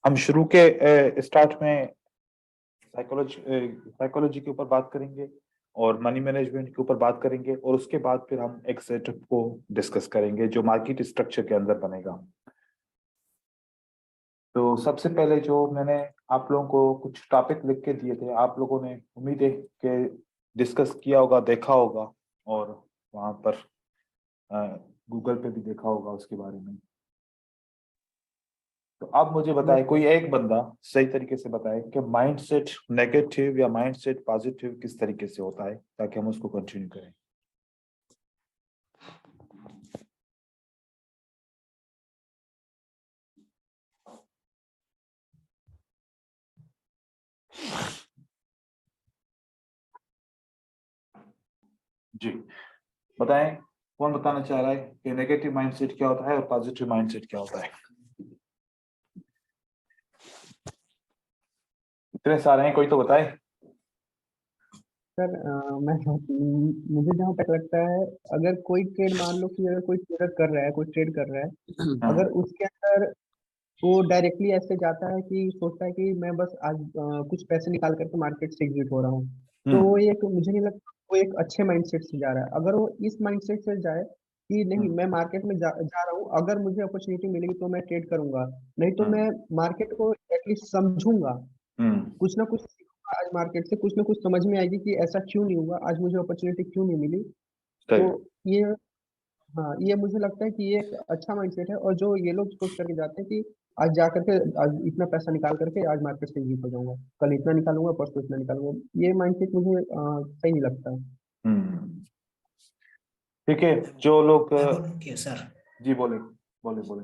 हम शुरू के स्टार्ट में साइकोलॉजी के ऊपर बात करेंगे और मनी मैनेजमेंट के ऊपर बात करेंगे, और उसके बाद फिर हम एक सेटअप को डिस्कस करेंगे जो मार्केट स्ट्रक्चर के अंदर बनेगा। तो सबसे पहले जो मैंने आप लोगों को कुछ टॉपिक लिख के दिए थे, आप लोगों ने उम्मीद है कि डिस्कस किया होगा, देखा होगा, और वहाँ पर गूगल पे भी देखा होगा उसके बारे में। तो अब मुझे बताए कोई एक बंदा सही तरीके से बताए कि माइंडसेट नेगेटिव या माइंडसेट पॉजिटिव किस तरीके से होता है, ताकि हम उसको कंटिन्यू करें। जी बताएं, कौन बताना चाह रहा है कि नेगेटिव माइंडसेट क्या होता है और पॉजिटिव माइंडसेट क्या होता है? इतने सारे हैं, कोई तो बताए। सर मैं मुझे जहाँ तक लगता है, अगर कोई ट्रेड, मान लो कि अगर कोई ट्रेडर कर रहा है, कोई ट्रेड कर रहा है, हाँ। अगर उसके अंदर वो डायरेक्टली ऐसे जाता है कि सोचता है कि मैं बस आज कुछ पैसे निकाल करके मार्केट से एग्जिट हो रहा हूँ, तो वो एक, मुझे नहीं लगता वो एक अच्छे माइंडसेट से जा रहा है। अगर वो इस माइंडसेट से जाए कि नहीं, मैं मार्केट में जा रहा हूँ, अगर मुझे अपॉर्चुनिटी मिलेगी तो मैं ट्रेड करूंगा, नहीं तो मैं मार्केट को एटलीस्ट समझूंगा, कुछ ना कुछ सीखूंगा आज मार्केट से, कुछ ना कुछ समझ में आएगी कि ऐसा क्यों नहीं हुआ, आज मुझे अपॉर्चुनिटी क्यों नहीं मिली। तो सही। ये, हाँ, ये मुझे लगता है कि ये एक अच्छा माइंडसेट है। और जो ये लोग सोच करके जाते हैं कि आज जा करके आज इतना पैसा निकाल करके आज मार्केट से एग्जिट हो जाऊंगा, कल इतना निकालूंगा, परसों इतना निकालूंगा, ये माइंडसेट मुझे सही नहीं लगता है। हम्म। ठीक है, जो लोग मैं बोलूं क्या सर? जी बोले बोले बोले।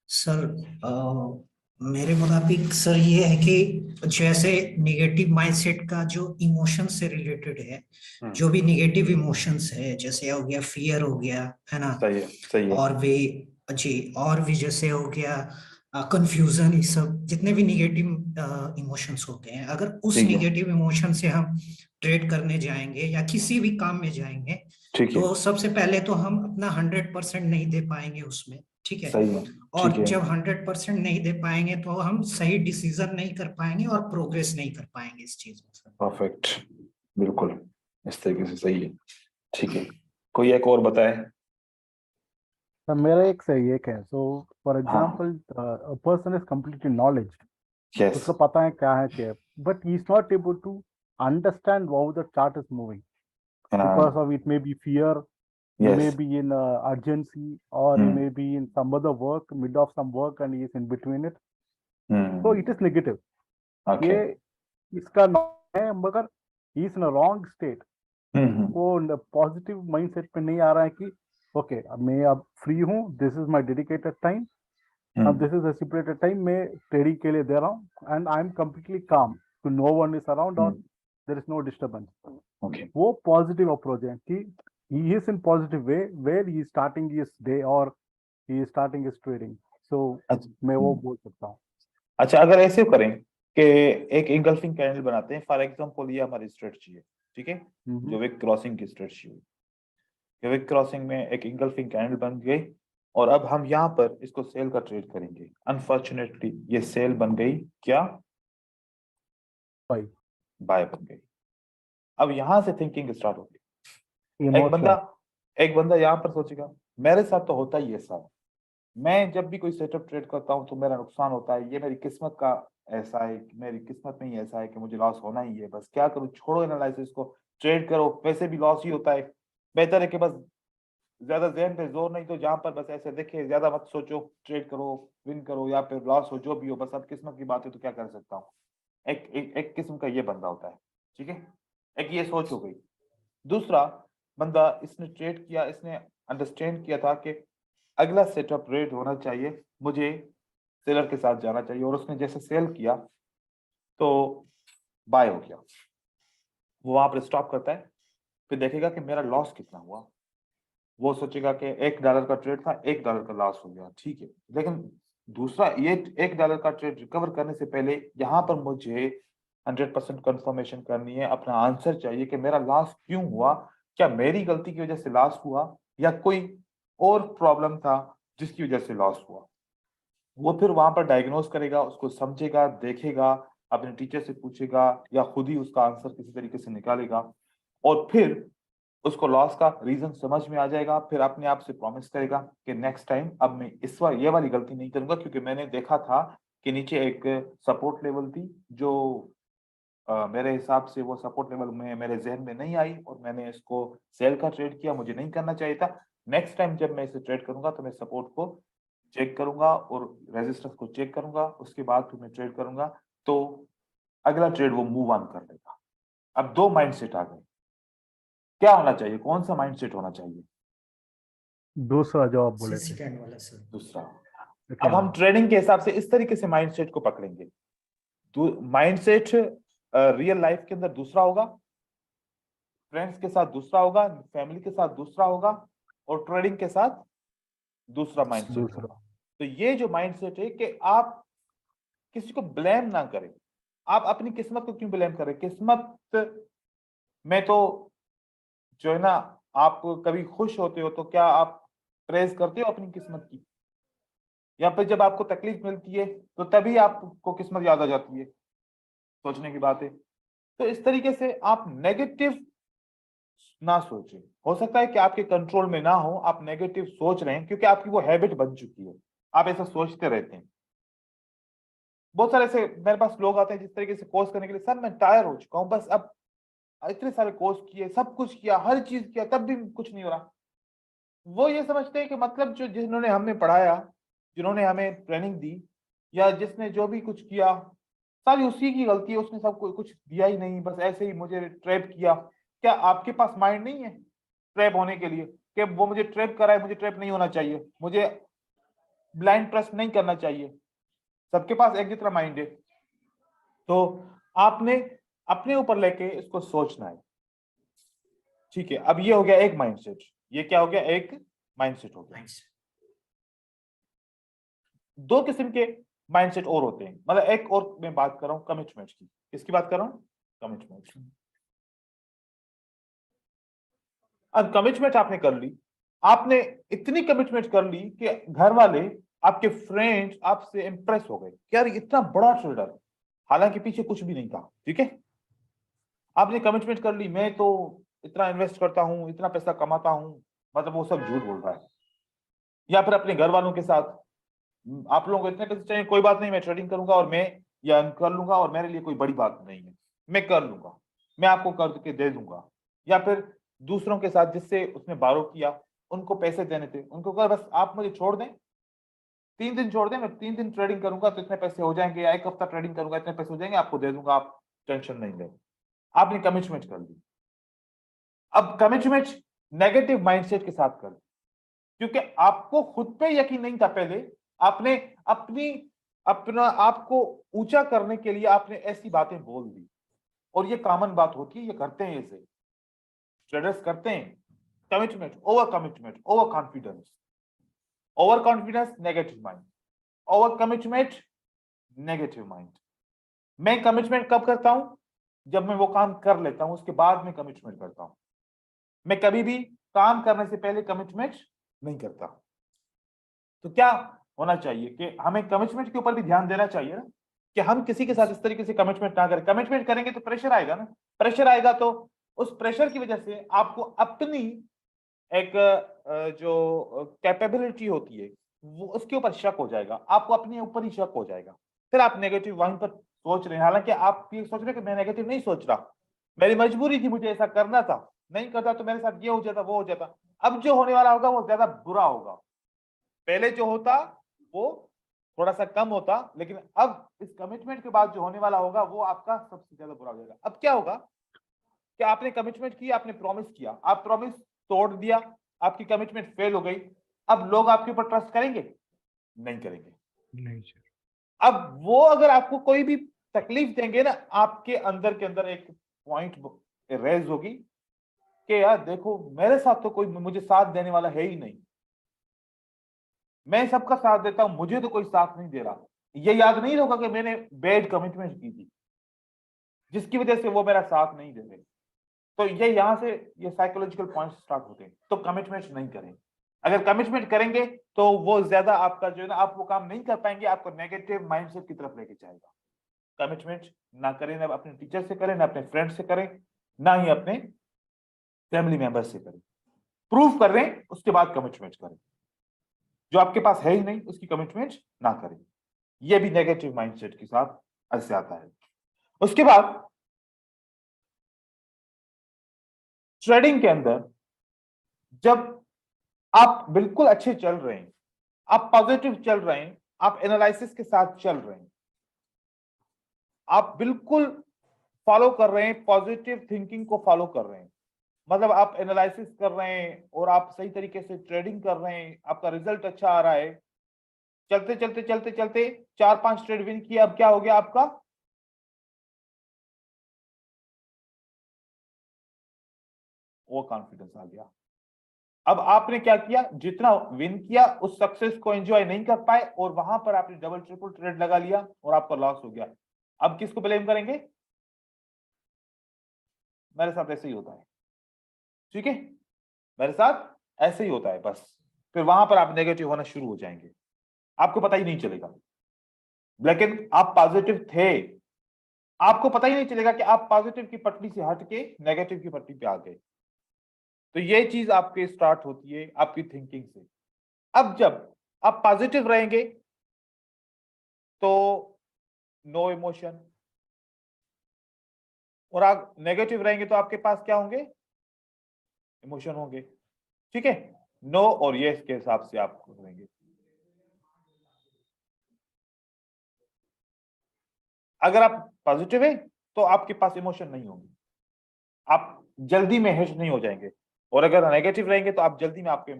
सर मेरे मुताबिक सर ये है कि जैसे नेगेटिव माइंडसेट का जो इमोशन से रिलेटेड है, जो भी नेगेटिव इमोशंस है, जैसे हो गया फियर हो गया, है ना, सही है, सही है। और भी, जी, और भी जैसे हो गया कंफ्यूजन, ये सब जितने भी नेगेटिव इमोशंस होते हैं, अगर उस ठीक है, नेगेटिव इमोशन से हम ट्रेड करने जाएंगे या किसी भी काम में जाएंगे, ठीक है। तो सबसे पहले तो हम अपना 100% नहीं दे पाएंगे उसमें, ठीक है। सही है, ठीक और है। जब 100% नहीं दे पाएंगे तो हम सही डिसीजन नहीं कर पाएंगे और प्रोग्रेस नहीं कर पाएंगे इस चीज में सर। परफेक्ट, बिल्कुल इस तरीके से सही है। ठीक है, कोई एक और बताए। तो मेरा एक सही एक है। सो फॉर हाँ। Example, person is completely knowledge, yes. उसको पता है क्या है क्या है, but he is not able to understand how the chart is moving because हाँ। of it may be fear, he may yes. be in urgency, or he may be in some other work, mid of some work, and he is in between it. So it is negative. Okay. ये इसका नाम है, मगर he is in a wrong state. वो positive mindset पे नहीं आ रहा है कि ओके, अब मैं अब फ्री हूँ, this is my dedicated time, अब this is a separated time, मैं ट्रेडिंग के लिए दे रहा हूँ, and I am completely calm, तो नो वन इज अराउंड और there is no disturbance. Okay. वो पॉजिटिव अप्रोच है कि he is in positive way where he is starting his day or he is starting his trading. So मैं वो बोल सकता हूँ। अच्छा, अगर ऐसे करें कि एक इंगल्फिंग कैंडल बनाते हैं, फॉर एग्जांपल ये हमारी स्ट्रेटजी है, ठीक है, जो विक क्रॉसिंग की स्ट्रेटजी है। विक क्रॉसिंग में एक इंगल्फिंग कैंडल बन गई, और अब हम यहाँ पर इसको सेल का ट्रेड करेंगे। अनफॉर्चुनेटली ये सेल बन गई, क्या? बाय बन गई। अब यहाँ से थिंकिंग स्टार्ट होगी। एक बंदा यहाँ पर सोचेगा, मेरे साथ तो होता ही है साहब, मैं जब भी कोई सेटअप ट्रेड करता हूँ तो मेरा नुकसान होता है, ये मेरी किस्मत का ऐसा है, मेरी किस्मत में ही ऐसा है कि मुझे लॉस होना ही है, बस क्या करूँ, छोड़ो एनालिसिस को, ट्रेड करो, वैसे भी लॉस ही होता है। बेहतर है कि बस ज्यादा ज़हन पे जोर नहीं, तो जहां पर बस ऐसे देखे, ज्यादा मत सोचो, ट्रेड करो, विन करो या फिर लॉस हो, जो भी हो, बस अब किस्मत की बात है तो क्या कर सकता हूँ। एक किस्म का ये बंदा होता है, ठीक है, एक ये सोच हो गई। दूसरा बंदा, इसने ट्रेड किया, इसने अंडरस्टैंड किया था कि अगला सेटअप रेट होना चाहिए, मुझे सेलर के साथ जाना चाहिए, और उसने जैसे सेल किया तो बाय हो गया। वो वहां पर स्टॉप करता है, फिर देखेगा कि मेरा लॉस कितना हुआ, वो सोचेगा कि $1 का ट्रेड था, $1 का लॉस हो गया, ठीक है, लेकिन दूसरा ये $1 का ट्रेड रिकवर करने से पहले यहाँ पर मुझे 100% कंफर्मेशन करनी है, अपना आंसर चाहिए कि मेरा लॉस क्यों हुआ, क्या मेरी गलती की वजह से लॉस हुआ या कोई और प्रॉब्लम था जिसकी वजह से लॉस हुआ। वो फिर वहां पर डायग्नोज करेगा, उसको समझेगा, देखेगा, अपने टीचर से पूछेगा या खुद ही उसका आंसर किसी तरीके से निकालेगा, और फिर उसको लॉस का रीजन समझ में आ जाएगा। फिर अपने आप से प्रॉमिस करेगा कि नेक्स्ट टाइम अब मैं इस बार ये वाली गलती नहीं करूंगा, क्योंकि मैंने देखा था कि नीचे एक सपोर्ट लेवल थी जो मेरे हिसाब से वो सपोर्ट लेवल में मेरे जहन में नहीं आई, और मैंने इसको सेल का ट्रेड किया, मुझे नहीं करना चाहिए था। नेक्स्ट टाइम जब मैं इसे ट्रेड करूंगा तो मैं सपोर्ट को चेक करूंगा और रेजिस्टेंस को चेक करूंगा, उसके बाद फिर मैं ट्रेड करूंगा, तो अगला ट्रेड वो मूव ऑन कर लेगा। अब दो माइंडसेट आ गए, क्या होना चाहिए, कौन सा माइंडसेट होना चाहिए? दूसरा जो आप बोले थे, सेकंड वाला सर। दूसरा। अब second हम one. ट्रेडिंग के हिसाब से इस तरीके से माइंडसेट को पकड़ेंगे। माइंडसेट रियल लाइफ के अंदर दूसरा होगा, फ्रेंड्स के साथ दूसरा होगा, फैमिली के साथ दूसरा होगा, और ट्रेडिंग के साथ दूसरा माइंडसेट दूसरा। होगा। तो ये जो माइंडसेट है कि आप किसी को ब्लेम ना करें। आप अपनी किस्मत को क्यों ब्लेम करें? किस्मत में तो जो है ना, आप कभी खुश होते हो तो क्या आप प्रेज करते हो अपनी किस्मत की? या फिर जब आपको तकलीफ मिलती है तो तभी आपको किस्मत याद आ जाती है? सोचने की बात है। तो इस तरीके से आप नेगेटिव ना सोचें। हो सकता है कि आपके कंट्रोल में ना हो, आप नेगेटिव सोच रहे हैं क्योंकि आपकी वो हैबिट बन चुकी है, आप ऐसा सोचते रहते हैं। बहुत सारे ऐसे मेरे पास लोग आते हैं जिस तरीके से कोर्स करने के लिए, सर मैं टायर हो चुका हूं, बस अब इतने सारे कोर्स किए, सब कुछ किया, हर चीज किया, तब भी कुछ नहीं हो रहा। वो ये समझते हैं कि मतलब जो जिन्होंने हमें पढ़ाया, जिन्होंने हमें ट्रेनिंग दी, या जिसने जो भी कुछ किया, सारी उसी की गलती है, उसने सबको कुछ दिया ही नहीं, बस ऐसे ही मुझे ट्रैप किया। क्या आपके पास माइंड नहीं है ट्रैप होने के लिए कि वो मुझे ट्रैप करा है, मुझे ट्रैप नहीं होना चाहिए, मुझे ब्लाइंड ट्रस्ट नहीं करना चाहिए? सबके पास एक जितना माइंड है। तो आपने अपने ऊपर लेके इसको सोचना है। ठीक है, अब ये हो गया एक माइंडसेट। ये क्या हो गया? एक माइंडसेट हो गया। दो किस्म के माइंडसेट और होते हैं, मतलब एक और मैं बात कर रहा हूं कमिटमेंट की। किसकी बात कर रहा हूं? कमिटमेंट। अब कमिटमेंट आपने कर ली, आपने इतनी कमिटमेंट कर ली कि घर वाले, आपके फ्रेंड्स आपसे इंप्रेस हो गए कि यार इतना बड़ा ट्रेडर, हालांकि पीछे कुछ भी नहीं था। ठीक है, आपने कमिटमेंट कर ली, मैं तो इतना इन्वेस्ट करता हूं, इतना पैसा कमाता हूं, मतलब वो सब झूठ बोल रहा है। या फिर अपने घर वालों के साथ, आप लोगों को इतने पैसे चाहिए, कोई बात नहीं, मैं ट्रेडिंग करूंगा और मैं या कर लूंगा, और मेरे लिए कोई बड़ी बात नहीं है, मैं कर लूंगा, मैं आपको करके दे दूंगा। या फिर दूसरों के साथ जिससे उसने बारो किया, उनको पैसे देने थे, उनको कहा बस आप मुझे छोड़ दें, 3 दिन छोड़ दें, मैं 3 दिन ट्रेडिंग करूंगा तो इतने पैसे हो जाएंगे, या 1 हफ्ता ट्रेडिंग करूंगा इतने पैसे हो जाएंगे, आपको दे दूंगा, आप टेंशन नहीं लें। आपने कमिटमेंट कर ली। अब कमिटमेंट नेगेटिव माइंडसेट के साथ कर ली, क्योंकि आपको खुद पे यकीन नहीं था पहले, आपने अपनी अपना आपको ऊंचा करने के लिए आपने ऐसी बातें बोल दी। और ये कॉमन बात होती है, ये करते हैं, ऐसे ट्रेडर्स करते हैं। Commitment, over confidence, over confidence negative mind, over commitment negative mind. मैं कमिटमेंट कब करता हूं? जब मैं वो काम कर लेता हूं, उसके बाद मैं कमिटमेंट करता हूं। मैं कभी भी काम करने से पहले कमिटमेंट नहीं करता। तो क्या होना चाहिए कि हमें कमिटमेंट के ऊपर भी ध्यान देना चाहिए ना, कि हम किसी के साथ इस तरीके से कमिटमेंट ना करें। कमिटमेंट करेंगे तो प्रेशर आएगा ना, प्रेशर आएगा तो उस प्रेशर की वजह से आपको अपनी एक जो कैपेबिलिटी होती है वो उसके ऊपर शक हो जाएगा, आपको अपने ऊपर ही शक हो जाएगा। फिर आप नेगेटिव वहीं पर सोच रहे हैं, हालांकि आप ये सोच रहे हैं कि मैं नेगेटिव नहीं सोच रहा, मेरी मजबूरी थी, मुझे ऐसा करना था, नहीं करता तो मेरे साथ ये हो जाता, वो हो जाता। अब जो होने वाला होगा वो ज्यादा बुरा होगा। पहले जो होता वो थोड़ा सा कम होता, लेकिन अब इस कमिटमेंट के बाद जो होने वाला होगा वो आपका सबसे ज्यादा बुरा हो जाएगा। अब क्या होगा कि आपने कमिटमेंट की, आपने प्रॉमिस किया, आप प्रॉमिस तोड़ दिया, आपकी कमिटमेंट फेल हो गई। अब लोग आपके ऊपर ट्रस्ट करेंगे? नहीं करेंगे। नहीं सर। अब वो अगर आपको कोई भी तकलीफ देंगे ना, आपके अंदर के अंदर एक पॉइंट रेज होगी कि यार देखो, मेरे साथ तो कोई मुझे साथ देने वाला है ही नहीं, मैं सबका साथ देता हूं, मुझे तो कोई साथ नहीं दे रहा। ये याद नहीं होगा कि मैंने बैड कमिटमेंट की थी जिसकी वजह से वो मेरा साथ नहीं दे रहे। तो ये यहां से ये साइकोलॉजिकल पॉइंट स्टार्ट होते हैं। तो कमिटमेंट नहीं करें। अगर कमिटमेंट करेंगे तो वो ज्यादा आपका जो है ना, आप वो काम नहीं कर पाएंगे, आपको नेगेटिव माइंडसेट की तरफ लेके जाएगा। कमिटमेंट ना करें, ना अपने टीचर से करें, ना अपने फ्रेंड से करें, ना ही अपने फैमिली मेंबर से करें। प्रूव कर रहे हैं उसके बाद कमिटमेंट करें। जो आपके पास है ही नहीं उसकी कमिटमेंट ना करें। ये भी नेगेटिव माइंडसेट के साथ ऐसे आता है। उसके बाद ट्रेडिंग के अंदर जब आप बिल्कुल अच्छे चल रहे हैं, आप पॉजिटिव चल रहे हैं, आप एनालिसिस के साथ चल रहे हैं, आप बिल्कुल फॉलो कर रहे हैं, पॉजिटिव थिंकिंग को फॉलो कर रहे हैं, मतलब आप एनालिसिस कर रहे हैं और आप सही तरीके से ट्रेडिंग कर रहे हैं, आपका रिजल्ट अच्छा आ रहा है, चलते चलते चलते चलते 4-5 ट्रेड विन किया, अब क्या हो गया आपका, वो कॉन्फिडेंस आ गया। अब आपने क्या किया, जितना विन किया उस सक्सेस को एंजॉय नहीं कर पाए और वहां पर आपने डबल ट्रिपल ट्रेड लगा लिया और आपका लॉस हो गया। अब किसको ब्लेम करेंगे? मेरे साथ ऐसे ही होता है, ठीक है, मेरे साथ ऐसे ही होता है बस। फिर वहां पर आप नेगेटिव होना शुरू हो जाएंगे, आपको पता ही नहीं चलेगा। लेकिन आप पॉजिटिव थे, आपको पता ही नहीं चलेगा कि आप पॉजिटिव की पटरी से हट के नेगेटिव की पटरी पे आ गए। तो ये चीज आपके स्टार्ट होती है आपकी थिंकिंग से। अब जब आप पॉजिटिव रहेंगे तो नो इमोशन, और आप नेगेटिव रहेंगे तो आपके पास क्या होंगे, इमोशन होंगे, ठीक है। नो और यस के हिसाब से आप करेंगे। अगर आप पॉजिटिव है तो आपके पास इमोशन नहीं होंगे, आप जल्दी में हिट नहीं हो जाएंगे, और अगर नेगेटिव रहेंगे तो आप जल्दी में आपके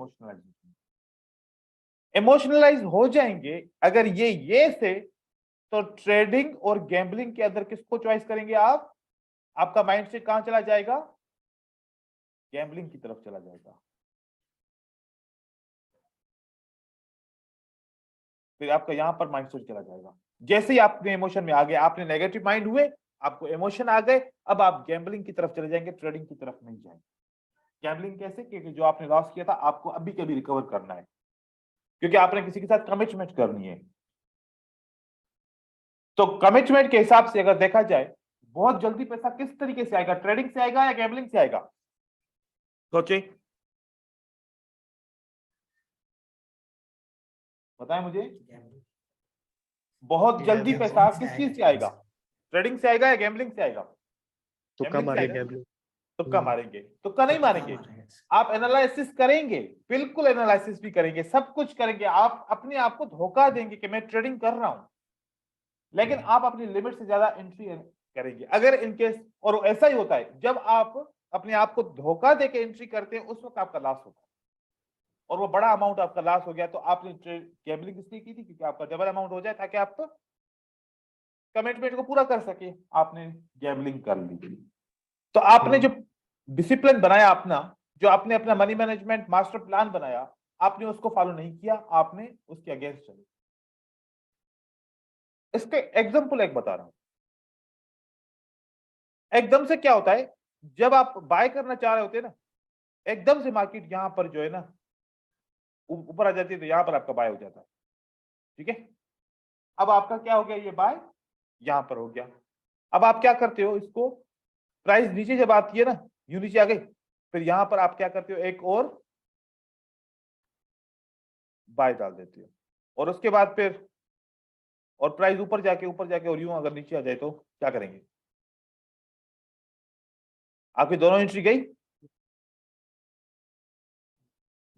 इमोशनलाइज हो जाएंगे। अगर ये से तो ट्रेडिंग और गैम्बलिंग के अंदर किसको चॉइस करेंगे आप? आपका माइंडसेट कहां चला जाएगा? गैम्बलिंग की तरफ चला जाएगा। फिर आपका यहां पर माइंडसेट चला जाएगा। जैसे ही आपने इमोशन में आ गए, आपने नेगेटिव माइंड हुए, आपको इमोशन आ गए, अब आप गैम्बलिंग की तरफ चले जाएंगे, ट्रेडिंग की तरफ नहीं जाएंगे। गैम्बलिंग कैसे? क्योंकि जो आपने लॉस किया था आपको अभी कभी रिकवर करना है, क्योंकि आपने किसी के साथ कमिटमेंट करनी है। तो कमिटमेंट के हिसाब से अगर देखा जाए, बहुत जल्दी पैसा किस तरीके से आएगा, ट्रेडिंग से आएगा या गैम्बलिंग से आएगा? सोचे, बताएं मुझे। बहुत जल्दी पैसा किस चीज से आएगा? ट्रेडिंग से आएगा या गैम्बलिंग से आएगा? तुक्का गैम्बलिंग से आएगा। मारेंगे तुक्का मारेंगे, तुक्का नहीं मारेंगे, आप एनालिसिस करेंगे, बिल्कुल एनालिसिस भी करेंगे, सब कुछ करेंगे, आप अपने आप को धोखा देंगे कि मैं ट्रेडिंग कर रहा हूं, लेकिन आप अपनी लिमिट से ज्यादा एंट्री करेंगे अगर इनकेस। और ऐसा ही होता है, जब आप अपने आप को धोखा देके एंट्री करते हैं उस वक्त आपका लॉस होता है, और वो बड़ा अमाउंट आपका लॉस हो गया। तो आपने गैम्बलिंग इसलिए की थी क्योंकि आपका डबल अमाउंट हो जाए ताकि आप कमिटमेंट को पूरा कर सके, आपने गैम्बलिंग कर ली। तो आपने जो डिसिप्लिन बनाया अपना, जो आपने अपना मनी मैनेजमेंट मास्टर प्लान बनाया, आपने उसको फॉलो नहीं किया, आपने उसके अगेंस्ट चले। इसके एग्जांपल एक बता रहा हूं। एकदम से क्या होता है, जब आप बाय करना चाह रहे होते हैं ना, एकदम से मार्केट यहां पर जो है ना ऊपर आ जाती है, तो यहां पर आपका बाय हो जाता है, ठीक है। अब आपका क्या हो गया, ये बाय यहां पर हो गया। अब आप क्या करते हो, इसको प्राइस नीचे जब आती है ना, यूं नीचे आ गई, फिर यहां पर आप क्या करते हो, एक और बाय डाल देते हो, और उसके बाद फिर और प्राइस ऊपर जाके और यूं अगर नीचे आ जाए तो क्या करेंगे? आपकी दोनों एंट्री गई,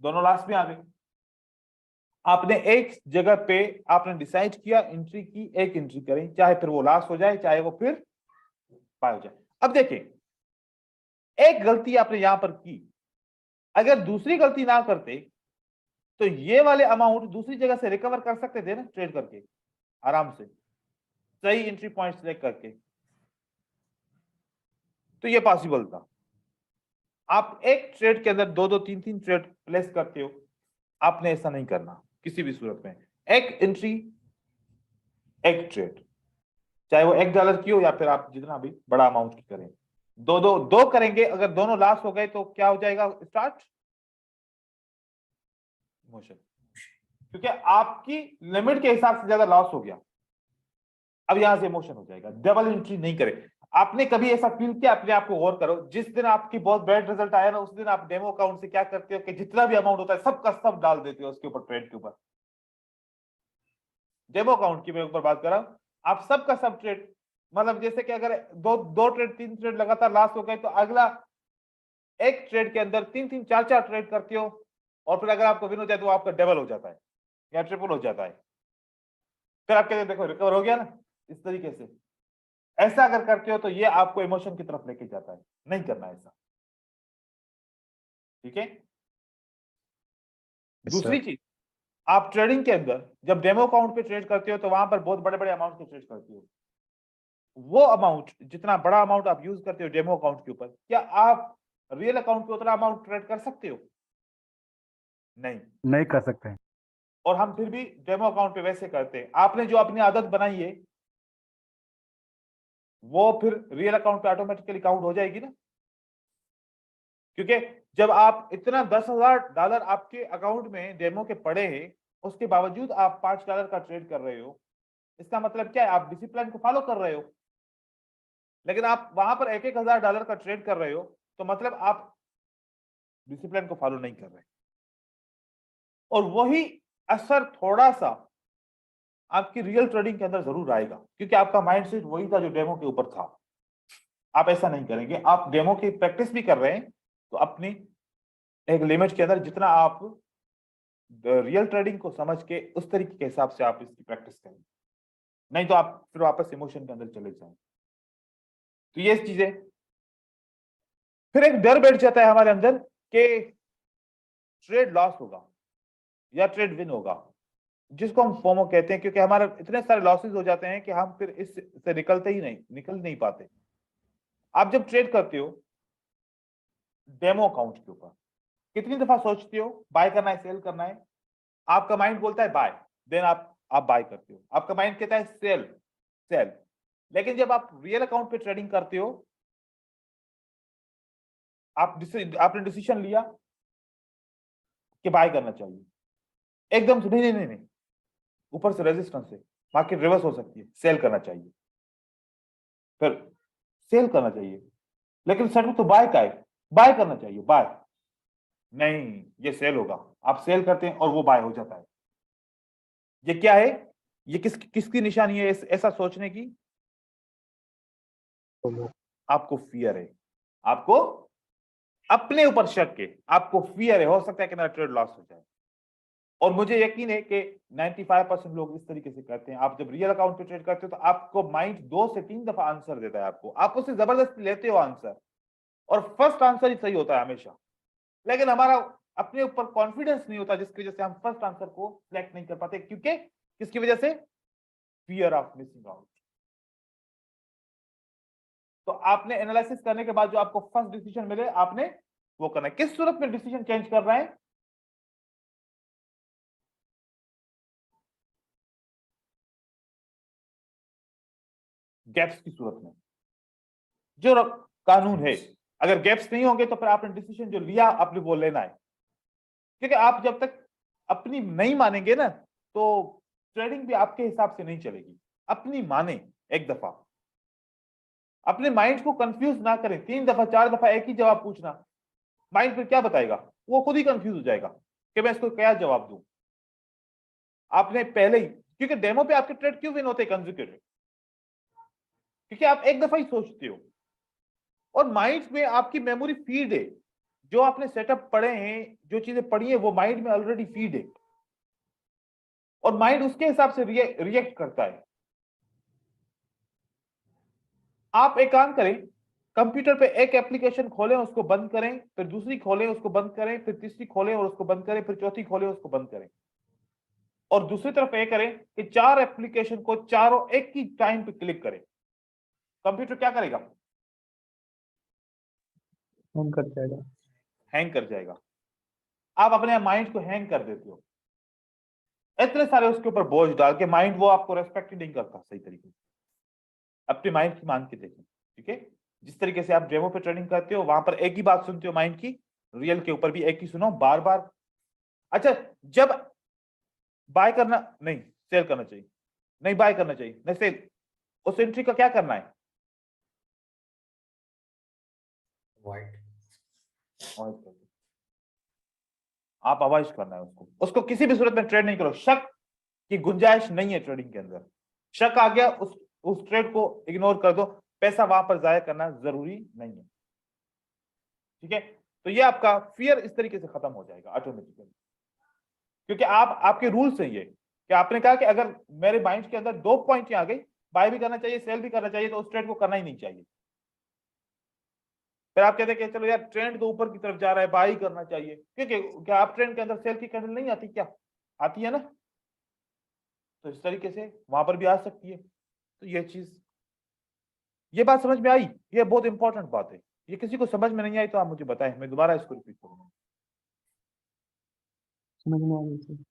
दोनों लास्ट में आ गई। आपने एक जगह पे आपने डिसाइड किया एंट्री की, एक एंट्री करें, चाहे फिर वो लास्ट हो जाए, चाहे वो फिर बाय हो जाए। अब देखें, एक गलती आपने यहां पर की, अगर दूसरी गलती ना करते तो ये वाले अमाउंट दूसरी जगह से रिकवर कर सकते थे ना, ट्रेड करके आराम से, सही एंट्री पॉइंट सिलेक्ट करके, तो ये पॉसिबल था। आप एक ट्रेड के अंदर 2-2 3-3 ट्रेड प्लेस करते हो, आपने ऐसा नहीं करना किसी भी सूरत में। एक एंट्री एक ट्रेड, चाहे वो $1 की हो या फिर आप जितना भी बड़ा अमाउंट की करें, दो करेंगे। अगर दोनों लॉस हो गए तो क्या हो जाएगा, स्टार्ट इमोशन, क्योंकि आपकी लिमिट के हिसाब से ज्यादा लॉस हो गया, अब यहां से इमोशन हो जाएगा। डबल एंट्री नहीं करें। आपने कभी ऐसा फील किया? अपने आप को गौर करो, जिस दिन आपकी बहुत बैड रिजल्ट आया ना, उस दिन आप डेमो अकाउंट से क्या करते हो कि जितना भी अमाउंट होता है सब का सब डाल देते हो उसके ऊपर, ट्रेड के ऊपर। डेमो अकाउंट की मैं ऊपर बात कर रहा हूं, आप सब का सब ट्रेड, मतलब जैसे कि अगर दो ट्रेड 3 ट्रेड लगातार लॉस हो गए तो अगला एक ट्रेड के अंदर 3 4 ट्रेड करते हो, और फिर अगर आपको विन हो जाए तो आपका डबल हो जाता है या ट्रिपल हो जाता है। फिर आप कहते हैं देखो रिकवर हो गया ना, इस तरीके से। ऐसा अगर करते हो तो ये आपको इमोशन की तरफ लेके जाता है, नहीं करना ऐसा, ठीक है। दूसरी चीज, आप ट्रेडिंग के अंदर जब डेमो अकाउंट पे ट्रेड करते हो तो वहां पर बहुत बड़े बड़े अमाउंट के ट्रेड करते हो। वो अमाउंट, जितना बड़ा अमाउंट आप यूज करते हो डेमो अकाउंट के ऊपर, क्या आप रियल अकाउंट पे उतना अमाउंट ट्रेड कर सकते हो? नहीं कर सकते हैं। और हम फिर भी डेमो अकाउंट पे वैसे करते हैं। आपने जो अपनी आदत बनाई है वो फिर रियल अकाउंट पे ऑटोमेटिकली काउंट हो जाएगी ना, क्योंकि जब आप इतना $10,000 आपके अकाउंट में डेमो के पड़े हैं, उसके बावजूद आप $5 का ट्रेड कर रहे हो, इसका मतलब क्या है? आप डिसिप्लिन को फॉलो कर रहे हो। लेकिन आप वहां पर $1,000 का ट्रेड कर रहे हो, तो मतलब आप डिसिप्लिन को फॉलो नहीं कर रहे। और वही असर थोड़ा सा आपकी रियल ट्रेडिंग के अंदर जरूर आएगा, क्योंकि आपका माइंडसेट वही था जो डेमो के ऊपर था। आप ऐसा नहीं करेंगे, आप डेमो की प्रैक्टिस भी कर रहे हैं तो अपनी एक लिमिट के अंदर, जितना आप रियल ट्रेडिंग को समझ के उस तरीके के हिसाब से आप इसकी प्रैक्टिस करेंगे, नहीं तो आप फिर वापस इमोशन के अंदर चले जाएंगे। तो ये चीजें, फिर एक डर बैठ जाता है हमारे अंदर कि ट्रेड लॉस होगा या ट्रेड विन होगा, जिसको हम फोमो कहते हैं, क्योंकि हमारे इतने सारे लॉसेस हो जाते हैं कि हम फिर इससे निकल नहीं पाते। आप जब ट्रेड करते हो डेमो अकाउंट के ऊपर, कितनी दफा सोचते हो बाय करना है सेल करना है? आपका माइंड बोलता है बाय, देन आप बाय करते हो। आपका माइंड कहता है सेल सेल। लेकिन जब आप रियल अकाउंट पे ट्रेडिंग करते हो, आपने डिसीजन लिया कि बाय करना चाहिए, एकदम से नहीं नहीं नहीं, ऊपर से रेजिस्टेंस है, मार्केट रिवर्स हो सकती है, सेल करना चाहिए, फिर सेल करना चाहिए। लेकिन सर तो बाय का है, बाय करना चाहिए, बाय नहीं, ये सेल होगा। आप सेल करते हैं और वो बाय हो जाता है। ये क्या है? ये किसकी निशानी है ऐसा सोचने की? आपको फियर है, आपको अपने ऊपर शक है, आपको फियर है, हो सकता है कि मेरा ट्रेड लॉस हो जाए। और मुझे यकीन है कि 95% लोग इस तरीके से करते हैं। आप जब रियल अकाउंट पे ट्रेड करते हो तो आपको माइंड 2 से 3 दफा आंसर देता है आपको, आप उससे जबरदस्ती लेते हो आंसर, और फर्स्ट आंसर ही सही होता है हमेशा। लेकिन हमारा अपने ऊपर कॉन्फिडेंस नहीं होता, जिसकी वजह से हम फर्स्ट आंसर को सिलेक्ट नहीं कर पाते। क्योंकि किसकी वजह से? Fear of missing out. तो आपने एनालिसिस करने के बाद जो आपको फर्स्ट डिसीजन मिले, आपने वो करना है। किस सूरत में डिसीजन चेंज कर रहे हैं? गैप्स की सूरत में। जो कानून है, अगर गैप्स नहीं होंगे तो फिर आपने डिसीजन जो लिया आपने वो लेना है। क्योंकि आप जब तक अपनी नहीं मानेंगे ना, तो ट्रेडिंग भी आपके हिसाब से नहीं चलेगी। अपनी माने एक दफा, अपने माइंड को कंफ्यूज ना करें। 3 दफा 4 दफा एक ही जवाब पूछना, माइंड फिर क्या बताएगा? वो खुद ही कंफ्यूज हो जाएगा कि मैं इसको क्या जवाब दूं। आपने पहले ही, क्योंकि डेमो पे आपके ट्रेड क्यों विन होते हैं कंसेक्यूटिव? क्योंकि आप एक दफा ही सोचते हो, और माइंड में आपकी मेमोरी फीड है, जो आपने सेटअप पढ़े हैं, जो चीजें पढ़ी है वो माइंड में ऑलरेडी फीड है, और माइंड उसके हिसाब से रिएक्ट करता है। आप एक काम करें, कंप्यूटर पे एक एप्लीकेशन खोलें, उसको बंद करें, फिर दूसरी खोलें, उसको बंद करें, फिर तीसरी खोलें और उसको बंद करें, फिर चौथी खोलें, उसको बंद करें। और दूसरी तरफ ये करें कि 4 एप्लीकेशन को चारों एक ही टाइम पे क्लिक करें। कंप्यूटर क्या करेगा? हैंग कर जाएगा। हैंग कर जाएगा। आप अपने माइंड को हैंग कर देते हो, इतने सारे उसके ऊपर बोझ डाल के। माइंड वो आपको रेस्पेक्ट ही नहीं करता सही तरीके से। अपने माइंड की मान के देखें, ठीक है। जिस तरीके से आप डेमो पे ट्रेनिंग करते हो, वहां पर एक ही बात सुनते हो माइंड की, रियल के ऊपर भी एक ही सुनो बार बार। अच्छा, जब बाय करना नहीं, सेल करना चाहिए, नहीं बाय करना चाहिए, नहीं सेल, उस एंट्री का क्या करना है? वाइट अवॉइड कर दो। आप अवॉइड करना है उसको, उसको किसी भी सूरत में ट्रेड नहीं करो। शक की गुंजाइश नहीं है ट्रेडिंग के अंदर। शक आ गया, उस ट्रेड को इग्नोर कर दो, पैसा वहां पर जाया करना जरूरी नहीं है। ठीक है, तो ये आपका फियर इस तरीके से खत्म हो जाएगा ऑटोमेटिकली, क्योंकि आपके रूल से ये कि आपने कहा कि अगर मेरे माइंड के अंदर 2 पॉइंट आ गई, बाय भी करना चाहिए, सेल भी करना चाहिए, तो उस ट्रेड को करना ही नहीं चाहिए। फिर आप कहते हैं कि चलो यार ट्रेंड तो ऊपर की तरफ जा रहा है, बाय करना चाहिए, क्योंकि क्या आप ट्रेंड के अंदर सेल की कैंडल नहीं आती? क्या आती है ना? तो इस तरीके से वहां पर भी आ सकती है। तो ये बात समझ में आई? ये बहुत इंपॉर्टेंट बात है। ये किसी को समझ में नहीं आई तो आप मुझे बताएं, मैं दोबारा इसको रिपीट करूंगा। समझ में आ गई सर।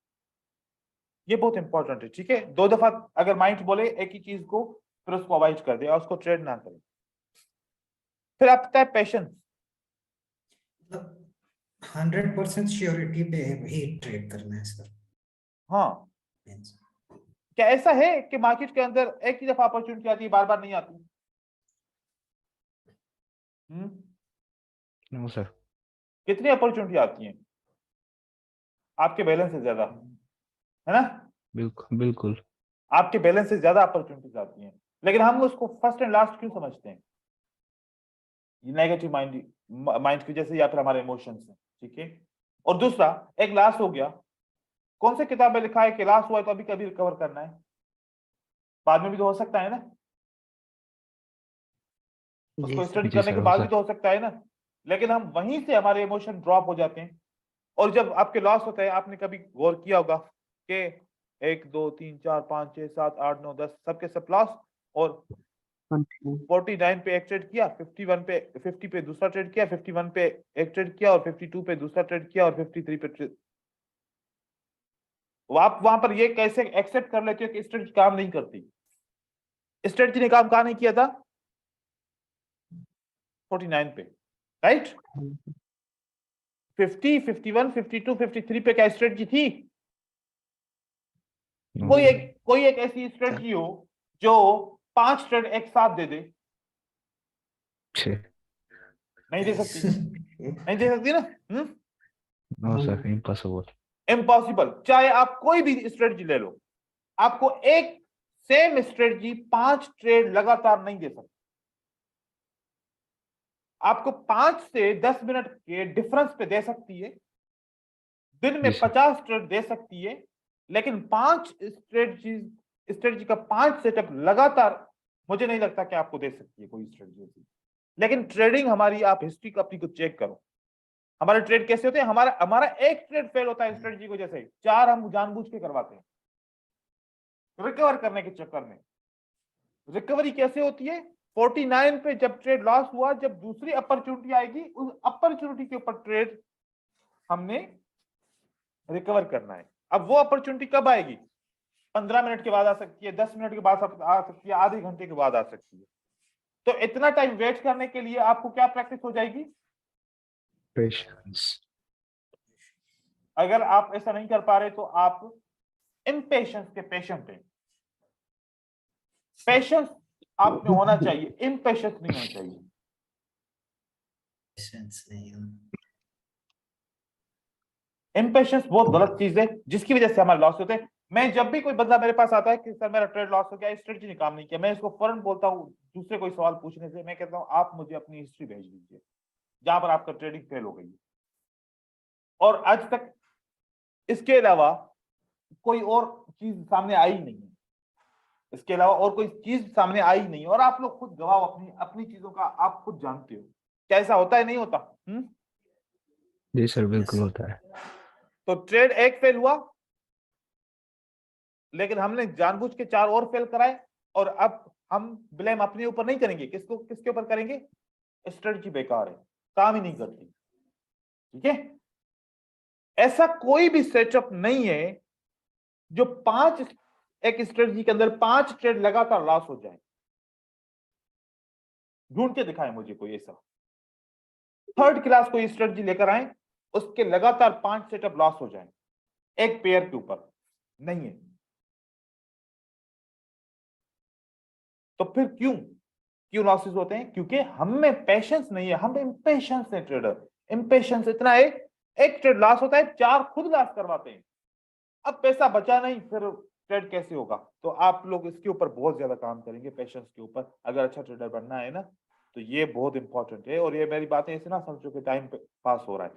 ये बहुत इंपॉर्टेंट है। ठीक है, 2 दफा अगर माइंड बोले एक ही चीज को, फिर उसको अवॉइड कर दे और उसको ट्रेड ना करे। फिर आता है पेशेंस। 100% श्योरिटी पे भी ट्रेड करना है सर। हाँ, क्या ऐसा है कि मार्केट के अंदर एक ही दफा अपॉर्चुनिटी आती है, बार बार नहीं आती? No sir. कितनी अपॉर्चुनिटी आती हैं? आपके बैलेंस से ज्यादा, है ना? बिल्कुल बिल्कुल। आपके बैलेंस से ज्यादा अपॉर्चुनिटीज आती हैं, लेकिन हम उसको फर्स्ट एंड लास्ट क्यों समझते हैं? नेगेटिव माइंड की वजह से, या फिर हमारे इमोशंस है। ठीक है, और दूसरा एक लास्ट हो गया, कौन सी किताब में लिखा है कि लास्ट हुआ है तो अभी कभी रिकवर करना है? बाद में भी तो हो सकता है ना, उसको स्टडी जी करने सर, के हो बाद भी सर। तो हो सकता है ना। लेकिन हम वहीं से हमारे इमोशन ड्रॉप हो जाते हैं, और जब आपके लॉस होता है, आपने कभी गौर किया होगा कि 1 2 3 4 5 6 7 8 9 10 सबके सब लॉस, और 49 पे एक ट्रेड किया, 51 पे 50 पे दूसरा ट्रेड किया, 51 पे एक ट्रेड किया, और 52 पे दूसरा ट्रेड किया, और 53 पे ट्रेड। आप वहां पर ये कैसे एक्सेप्ट कर लेते हो कि स्ट्रेटजी काम नहीं करती? स्ट्रेटजी ने काम कहा नहीं किया था 49 पे, राइट? 50 51 52 53 पे क्या स्ट्रेटजी थी? नो कोई सर। एक ऐसी स्ट्रेटजी हो जो 5 ट्रेड एक साथ दे दे? छः। नहीं दे सकती, नहीं दे सकती ना। No sir, impossible. इम्पॉसिबल। चाहे आप कोई भी स्ट्रेटजी ले लो, आपको एक सेम स्ट्रेटजी 5 ट्रेड लगातार नहीं दे सकती। आपको 5 से 10 मिनट के डिफरेंस पे दे सकती है, दिन में जी सर। 50 ट्रेड दे सकती है, लेकिन 5 स्ट्रेटजी का 5 सेटअप लगातार मुझे नहीं लगता कि आपको दे सकती है कोई स्ट्रेटजी ऐसी। लेकिन ट्रेडिंग हमारी, आप हिस्ट्री को अपनी को चेक करो, हमारे ट्रेड कैसे होते हैं? हमारा एक ट्रेड फेल होता है स्ट्रेटजी की वजह से, 4 हम जानबूझ के करवाते हैं रिकवर करने के चक्कर में। रिकवरी कैसे होती है? 49 पे जब ट्रेड लॉस हुआ, जब दूसरी अपॉर्चुनिटी आएगी, उस अपॉर्चुनिटी के ऊपर ट्रेड हमने रिकवर करना है। अब वो अपॉर्चुनिटी कब आएगी? 15 मिनट के बाद आ सकती है, 10 मिनट के बाद आ सकती है, आधे घंटे के बाद आ सकती है। तो इतना टाइम वेट करने के लिए आपको क्या प्रैक्टिस हो जाएगी? पेशेंस। अगर आप ऐसा नहीं कर पा रहे तो आप इम्पेशंस के पेशेंट हैं। पेशेंस आप में होना चाहिए, इम्पेशंस नहीं होना चाहिए। इम्पेशंस बहुत गलत चीज है, जिसकी वजह से हमारे लॉस होते हैं। मैं जब भी कोई बंदा मेरे पास आता है कि सर मेरा ट्रेड लॉस हो गया, स्ट्रेटजी ने काम नहीं किया, मैं इसको फौरन बोलता हूँ, दूसरे कोई सवाल पूछने से मैं कहता हूँ आप मुझे अपनी हिस्ट्री भेज दीजिए जहां पर आपका ट्रेडिंग फेल हो गई, और आज तक इसके अलावा कोई और चीज सामने आई नहीं है, इसके अलावा और कोई चीज सामने आई नहीं, और आप लोग खुद गवाह अपनी अपनी चीजों का, आप खुद जानते हो कैसा होता है, नहीं होता? जी सर, बिल्कुल होता है। तो ट्रेड एक फेल हुआ, लेकिन हमने जानबूझ के 4 और फेल कराए, और अब हम ब्लेम अपने ऊपर नहीं करेंगे, किसके ऊपर करेंगे? स्ट्रेटजी बेकार है, काम ही नहीं करती। ठीक है, ऐसा कोई भी सेटअप नहीं है जो एक स्ट्रेटजी के अंदर 5 ट्रेड लगातार लॉस हो जाए। ढूंढ के दिखाएं मुझे कोई ऐसा। थर्ड क्लास कोई स्ट्रेटजी लेकर आए, उसके लगातार 5 सेटअप लॉस हो जाए, एक पेयर के ऊपर नहीं है। तो फिर क्यों लॉसेस होते हैं? क्योंकि हम में पेशेंस नहीं है, हम इम्पेशेंस है ट्रेडर। इम्पेशेंस इतना है, एक ट्रेड लॉस होता है, 4 खुद लॉस करवाते हैं। अब पैसा बचा नहीं, फिर ट्रेड कैसे होगा? तो आप लोग इसके ऊपर बहुत ज्यादा काम करेंगे, पेशेंस के ऊपर, अगर अच्छा ट्रेडर बनना है ना। तो ये बहुत इंपॉर्टेंट है। और ये मेरी बातें ऐसे ना समझो कि टाइम पास हो रहा है,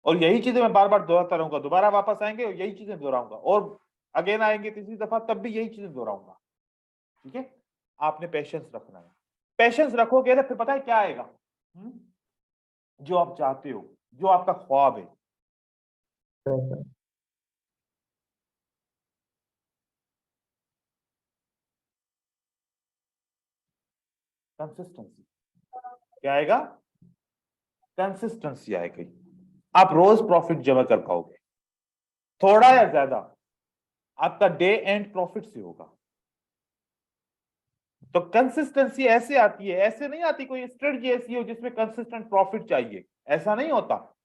और यही चीजें मैं बार बार दोहराता रहूंगा। दोबारा वापस आएंगे और यही चीजें दोहराऊंगा, और अगेन आएंगे तीसरी दफा तब भी यही चीजें दोहराऊंगा। ठीक है, आपने पेशेंस रखना है। पेशेंस रखोगे ना, फिर पता है क्या आएगा? जो आप चाहते हो, जो आपका ख्वाब है। कंसिस्टेंसी क्या आएगा? कंसिस्टेंसी आएगी। आप रोज प्रॉफिट जमा कर पाओगे, थोड़ा या ज्यादा, आपका डे एंड प्रॉफिट से होगा। तो कंसिस्टेंसी ऐसे आती है, ऐसे नहीं आती कोई स्ट्रेटजी ऐसी हो जिसमें कंसिस्टेंट प्रॉफिट चाहिए, ऐसा नहीं होता।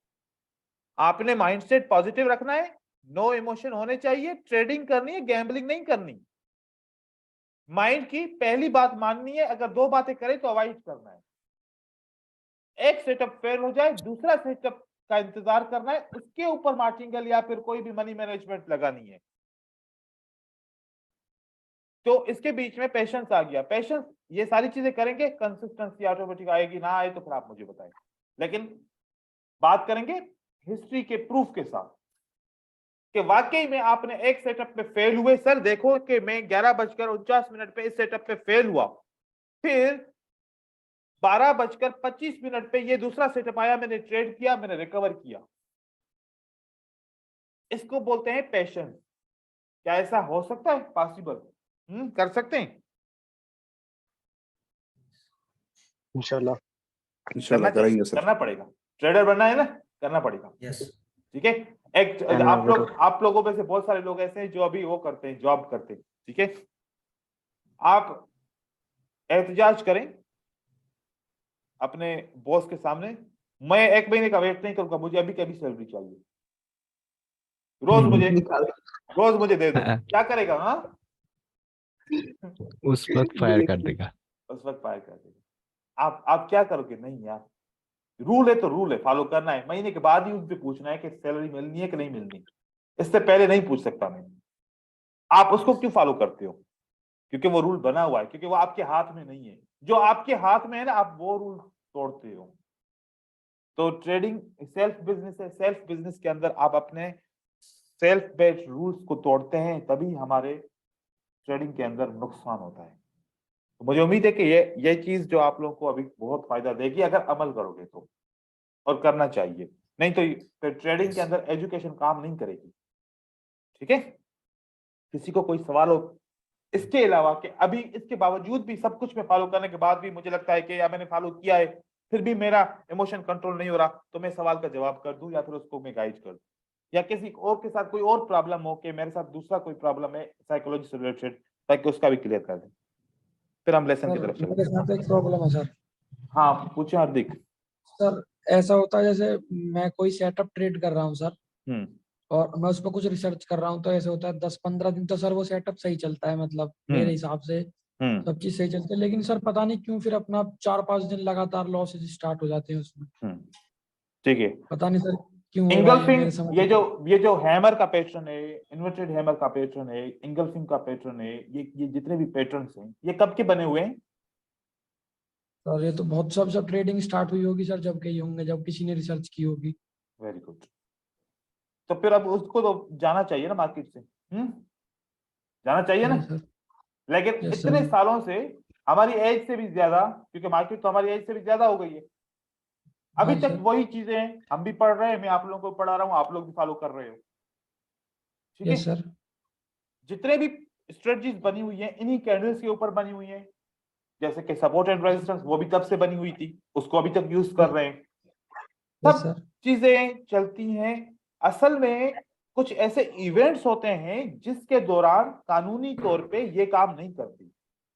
आपने माइंडसेट पॉजिटिव रखना है, नो इमोशन होने चाहिए, ट्रेडिंग करनी है, गैम्बलिंग नहीं करनी। माइंड की पहली बात माननी है, अगर 2 बातें करें तो अवॉइड करना है। एक सेटअप फेल हो जाए, दूसरा सेटअप का इंतजार करना है, उसके ऊपर मार्टिंगल या फिर कोई भी मनी मैनेजमेंट लगानी है। तो इसके बीच में पेशेंस आ गया। पेशेंस, ये सारी चीजें करेंगे, कंसिस्टेंसी ऑटोमेटिक आएगी। ना आए तो फिर आप मुझे बताएं, लेकिन बात करेंगे हिस्ट्री के प्रूफ के साथ कि वाकई में आपने एक सेटअप पे फेल हुए। सर देखो कि मैं 11:49 पे इस सेटअप पे फेल हुआ, फिर 12:25 पे ये दूसरा सेटअप आया, मैंने ट्रेड किया, मैंने रिकवर किया। इसको बोलते हैं पेशेंस। क्या ऐसा हो सकता है? पॉसिबल? कर सकते हैं इंशाल्लाह करना करेंगे सर। करना पड़ेगा। ट्रेडर बनना है ना, करना पड़ेगा। यस ठीक है। एक आप लोगों में से बहुत सारे लोग ऐसे हैं जो अभी वो करते हैं, जॉब करते हैं। ठीक है, आप एहतजाज करें अपने बॉस के सामने, मैं 1 महीने का वेट नहीं करूंगा, मुझे अभी की अभी सैलरी चाहिए, रोज मुझे दे दो। क्या करेगा? हाँ, उस वक्त फायर कर देगा। उस वक्त फायर कर देगा। आप क्या करोगे? नहीं यार, रूल है तो रूल है, फॉलो करना है। महीने के बाद ही उनसे पूछना है कि सैलरी मिलनी है कि नहीं मिलनी, इससे पहले नहीं पूछ सकता मैं। आप उसको क्यों फॉलो करते हो? क्योंकि वो रूल बना हुआ है, क्योंकि वो आपके हाथ में नहीं है। जो आपके हाथ में है ना, आप वो रूल तोड़ते हो। तो ट्रेडिंग सेल्फ बिजनेस है, सेल्फ बिजनेस के अंदर आप अपने सेल्फ बेस्ड रूल्स को तोड़ते हैं, तभी हमारे ट्रेडिंग के अंदर नुकसान होता है। तो मुझे उम्मीद है कि ये चीज जो आप लोगों को अभी बहुत फायदा देगी अगर अमल करोगे तो, और करना चाहिए। नहीं तो फिर ट्रेडिंग के अंदर एजुकेशन काम नहीं करेगी। ठीक है, किसी को कोई सवाल हो इसके अलावा कि अभी इसके बावजूद भी, सब कुछ मैं फॉलो करने के बाद भी मुझे लगता है कि या मैंने फॉलो किया है फिर भी मेरा इमोशन कंट्रोल नहीं हो रहा, तो मैं सवाल का जवाब कर दूं या फिर उसको मैं गाइड कर दूं, या किसी और के साथ कोई और प्रॉब्लम हो कि मेरे साथ दूसरा कोई प्रॉब्लम है साइकोलॉजी से रिलेटेड, ताकि उसका भी क्लियर कर दें, फिर हम लेसन की तरफ चलें। मेरे साथ एक प्रॉब्लम है सर। हाँ पूछे हार्दिक। सर ऐसा होता है जैसे मैं कोई सेटअप ट्रेड कर रहा हूँ सर, हम्म और मैं उस पर कुछ रिसर्च कर रहा हूँ, तो ऐसे होता है 10-15 दिन तो सर वो सेटअप सही चलता है, मतलब मेरे हिसाब से हम्म सब चीज सही चलती है। लेकिन सर पता नहीं क्यों फिर अपना 4-5 दिन लगातार लॉसेस स्टार्ट हो जाते हैं उसमें। ठीक है। पता नहीं सर क्यों हो रहा है, इंगल्फिंग, मेरे समझ ये जो हैमर का पैटर्न है, इन्वर्टेड हैमर का पैटर्न है, इंगल्फिंग का पैटर्न है, ये जितने भी पैटर्न्स हैं ये कब के बने हुए हैं? सर ये तो बहुत सब ट्रेडिंग स्टार्ट हुई होगी सर, जब कही होंगे, जब किसी ने रिसर्च की होगी। Very good. तो फिर अब उसको तो जाना चाहिए ना मार्केट से, जाना चाहिए ना। Yes sir. लेकिन यस इतने सर। सालों से हमारी एज से भी ज्यादा, क्योंकि मार्केट तो हमारी एज से भी ज्यादा हो गई है, अभी हाँ जी तक सर। वही चीजें हैं, हम भी पढ़ रहे हैं, मैं आप लोगों को पढ़ा रहा हूँ, आप लोग भी फॉलो कर रहे हो। ठीक है, यस सर। जितने भी स्ट्रेटजीज बनी हुई है इन्हीं कैंडल्स के ऊपर बनी हुई है। जैसे कि सपोर्ट एंड रेजिस्टेंस, वो भी तब से बनी हुई थी, उसको अभी तक यूज कर रहे हैं। यस सब सर। चीजें चलती हैं। असल में कुछ ऐसे इवेंट्स होते हैं जिसके दौरान कानूनी तौर पे ये काम नहीं करती,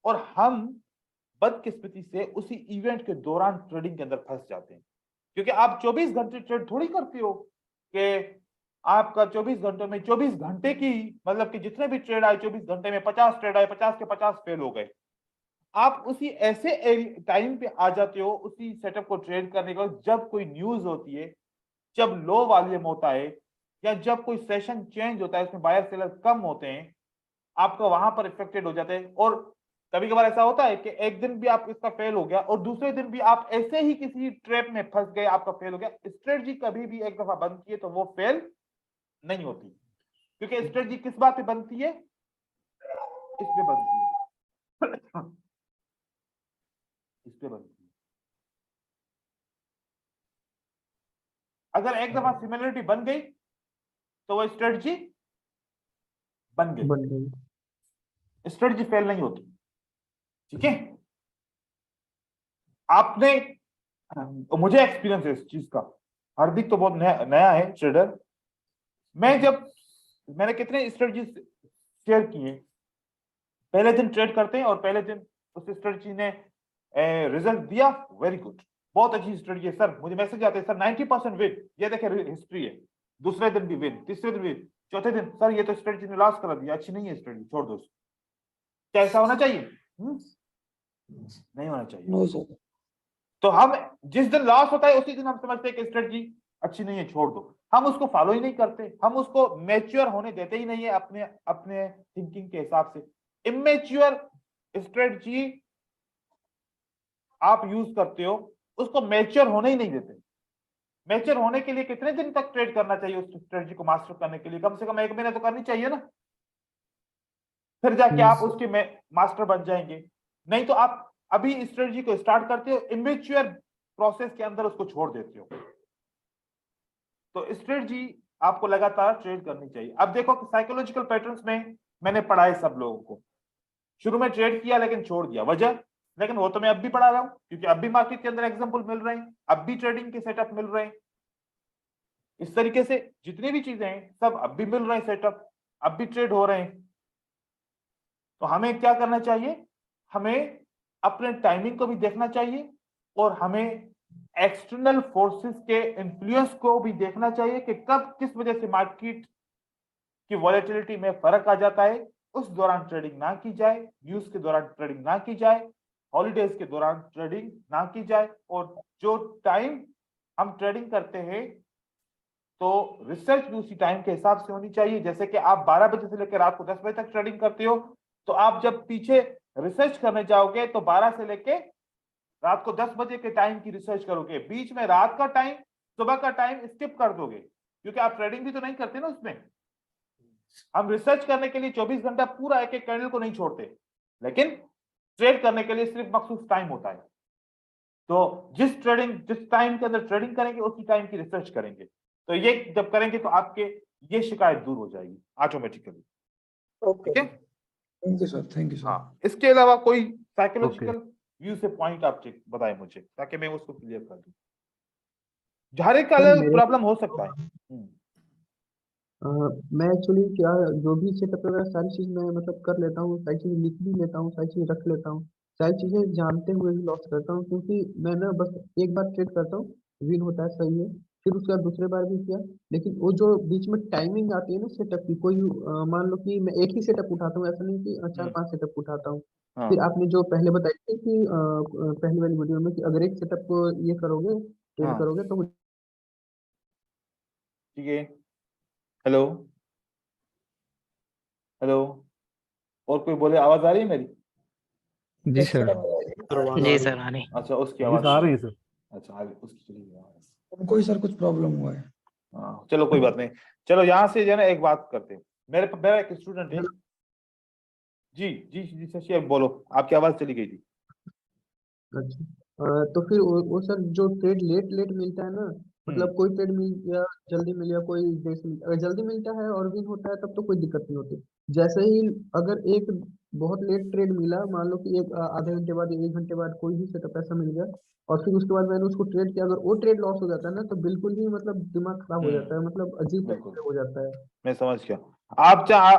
और हम बदकिस्मती से उसी इवेंट के दौरान ट्रेडिंग के अंदर फंस जाते हैं। क्योंकि आप 24 घंटे ट्रेड थोड़ी करते हो कि आपका 24 घंटों में 24 घंटे की मतलब कि जितने भी ट्रेड आए 24 घंटे में 50 ट्रेड आए, 50 के 50 फेल हो गए। आप उसी ऐसे टाइम पे आ जाते हो उसी सेटअप को ट्रेड करने को जब कोई न्यूज होती है, जब लो वॉल्यूम होता है, या जब कोई सेशन चेंज होता है उसमें बायर सेलर कम होते हैं, आपका वहां पर इफेक्टेड हो जाते हैं। और कभी कभार ऐसा होता है कि एक दिन भी आप इसका फेल हो गया और दूसरे दिन भी आप ऐसे ही किसी ट्रैप में फंस गए, आपका फेल हो गया। स्ट्रेटजी कभी भी एक दफा बंद की है तो वो फेल नहीं होती, क्योंकि स्ट्रेटजी किस बात पे बनती है, इस पे बनती है इस पे बनती है। अगर एक दफा सिमिलरिटी बन गई तो वो स्ट्रेटजी बन गई, बन गई। स्ट्रेटजी फेल नहीं होती। ठीक है, आपने मुझे एक्सपीरियंस है इस चीज का। हार्दिक तो बहुत नया है ट्रेडर। मैंने कितने स्ट्रेटजी शेयर किए, पहले दिन ट्रेड करते हैं और पहले दिन उस स्ट्रेटजी ने रिजल्ट दिया, वेरी गुड, बहुत अच्छी स्ट्रेटजी है सर, मुझे मैसेज आते हैं सर 90% विन, ये देखे हिस्ट्री है। दूसरे दिन भी विन, तीसरे दिन विन, चौथे दिन सर ये तो स्ट्रेटजी ने लॉस कर दिया, अच्छी नहीं है स्ट्रेटजी, छोड़ दो। क्या ऐसा होना चाहिए? नहीं होना चाहिए। No sir. तो हम जिस दिन लॉस होता है उसी दिन हम समझते हैं कि स्ट्रेटजी अच्छी नहीं है, छोड़ दो। हम उसको फॉलो ही नहीं करते, हम उसको मैच्योर होने देते ही नहीं है अपने अपने थिंकिंग के हिसाब से। इमेच्योर स्ट्रेटजी आप यूज करते हो, उसको मैच्योर होने ही नहीं देते। मैच्योर होने के लिए कितने दिन तक ट्रेड करना चाहिए उस स्ट्रेटजी को मास्टर करने के लिए? कम से कम 1 महीने तो करनी चाहिए ना, फिर जाके आप उसके मास्टर बन जाएंगे। नहीं तो आप अभी स्ट्रेटजी को स्टार्ट करते हो, इमेच्योर प्रोसेस के अंदर उसको छोड़ देते हो। तो स्ट्रेटजी आपको लगातार ट्रेड करनी चाहिए। अब देखो कि साइकोलॉजिकल पैटर्न्स में मैंने पढ़ाए सब लोगों को, शुरू में ट्रेड किया लेकिन छोड़ दिया, वजह, लेकिन वो तो मैं अब भी पढ़ा रहा हूं क्योंकि अब भी मार्केट के अंदर एग्जांपल मिल रहे हैं, अब भी ट्रेडिंग के सेटअप मिल रहे हैं। इस तरीके से जितनी भी चीजें हैं सब अब भी मिल रहे हैं सेटअप, अब भी ट्रेड हो रहे हैं। तो हमें क्या करना चाहिए, हमें अपने टाइमिंग को भी देखना चाहिए और हमें एक्सटर्नल फोर्सेस के इन्फ्लुएंस को भी देखना चाहिए कि कब किस वजह से मार्केट की वॉलेटिलिटी में फर्क आ जाता है। उस दौरान ट्रेडिंग ना की जाए, न्यूज के दौरान ट्रेडिंग ना की जाए, हॉलीडेज के दौरान ट्रेडिंग ना की जाए। और जो टाइम हम ट्रेडिंग करते हैं तो रिसर्च भी उसी टाइम के हिसाब से होनी चाहिए। जैसे कि आप 12 बजे से लेकर रात को 10 बजे तक ट्रेडिंग करते हो, तो आप जब पीछे रिसर्च करने जाओगे तो 12 से लेकर रात को 10 बजे के टाइम की रिसर्च करोगे। बीच में रात का टाइम, सुबह का टाइम स्किप कर दोगे, क्योंकि आप ट्रेडिंग भी तो नहीं करते ना उसमें। हम रिसर्च करने के लिए 24 घंटा पूरा एक एक कैंडल को नहीं छोड़ते, लेकिन ट्रेड करने के लिए सिर्फ मखसूस टाइम होता है। तो जिस टाइम के अंदर ट्रेडिंग करेंगे उसी टाइम की रिसर्च करेंगे। तो ये जब करेंगे तो आपके ये शिकायत दूर हो जाएगी ऑटोमेटिकली। ओके, ठीक है, thank you sir, thank you sir. हाँ, इसके अलावा कोई साइकोलॉजिकल व्यू से पॉइंट आप बताएं मुझे, ताकि मैं उसको क्लियर कर दूं। हर एक का सर अलग मेरे प्रॉब्लम हो सकता है। मैं एक्चुअली क्या, जो भी सेटअप वगैरह सारी चीज़ मैं मतलब कर लेता हूँ, सारी चीज़ लिख भी लेता हूँ, सारी चीज़ रख लेता हूँ, सारी चीज़ें जानते हुए भी लॉस करता हूँ, क्योंकि मैं ना बस एक बार ट्रेड करता हूँ, विन होता है, सही है, फिर उसके बाद दूसरे बार भी किया, लेकिन वो जो बीच में टाइमिंग आती है ना सेटअप की, कोई मान लो कि मैं एक ही सेटअप उठाता हूँ, ऐसा नहीं कि 4-5 सेटअप उठाता हूँ। हाँ, फिर आपने जो पहले बताई थी कि पहली वाली वीडियो में कि अगर एक सेटअप को ये करोगे, ट्रेड हाँ, करोगे तो ठीक है। हेलो, हेलो, और कोई बोले? आवाज आ रही है मेरी? जी सर। जी सर, आने अच्छा, उसकी जी आवाज आ रही है सर। अच्छा, आ रही, उसकी चली गई आवाज। उनको ही सर कुछ प्रॉब्लम हुआ है। हाँ, चलो कोई बात नहीं। चलो यहाँ से जो है ना एक बात करते हैं। मेरा एक स्टूडेंट है। जी जी जी शशि, बोलो, आपकी आवाज चली गई थी। अच्छा। तो फिर वो सर जो ट्रेड लेट लेट मिलता है ना, मतलब कोई ट्रेड मिल गया जल्दी, मिल गया कोई देर से अगर जल्दी मिलता है और विन होता है तब तो कोई दिक्कत नहीं होती। जैसे ही अगर एक बहुत लेट ट्रेड मिला, मान लो कि एक आधे घंटे बाद या 1 घंटे बाद कोई भी सेटअप ऐसा मिल गया, और फिर उसके बाद मैंने उसको ट्रेड किया, अगर वो ट्रेड लॉस हो जाता है ना, तो बिल्कुल ही मतलब दिमाग खराब हो जाता है, मतलब अजीब बिल्कुल, तरीके से हो जाता है। मैं समझ गया।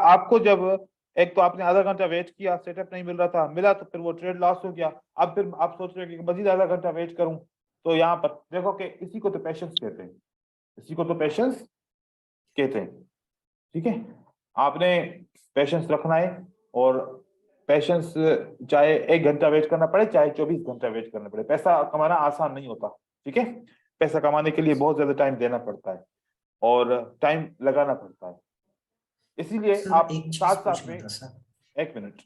आपको जब एक तो आपने आधा घंटा वेट किया, सेटअप नहीं मिल रहा था, मिला तो फिर वो ट्रेड लॉस हो गया। अब फिर आप सोच रहे हैं कि मजीद आधा घंटा वेट करूं। तो यहाँ पर देखो कि इसी को तो पेशेंस कहते हैं, इसी को तो पेशेंस कहते हैं। ठीक है, आपने पेशेंस रखना है, और पेशेंस चाहे 1 घंटा वेट करना पड़े, चाहे 24 घंटा वेट करना पड़े। पैसा कमाना आसान नहीं होता। ठीक है, पैसा कमाने के लिए बहुत ज्यादा टाइम देना पड़ता है और टाइम लगाना पड़ता है। इसीलिए सर आप एक चीज साथ साथ पूछना में, था सर। 1 मिनट,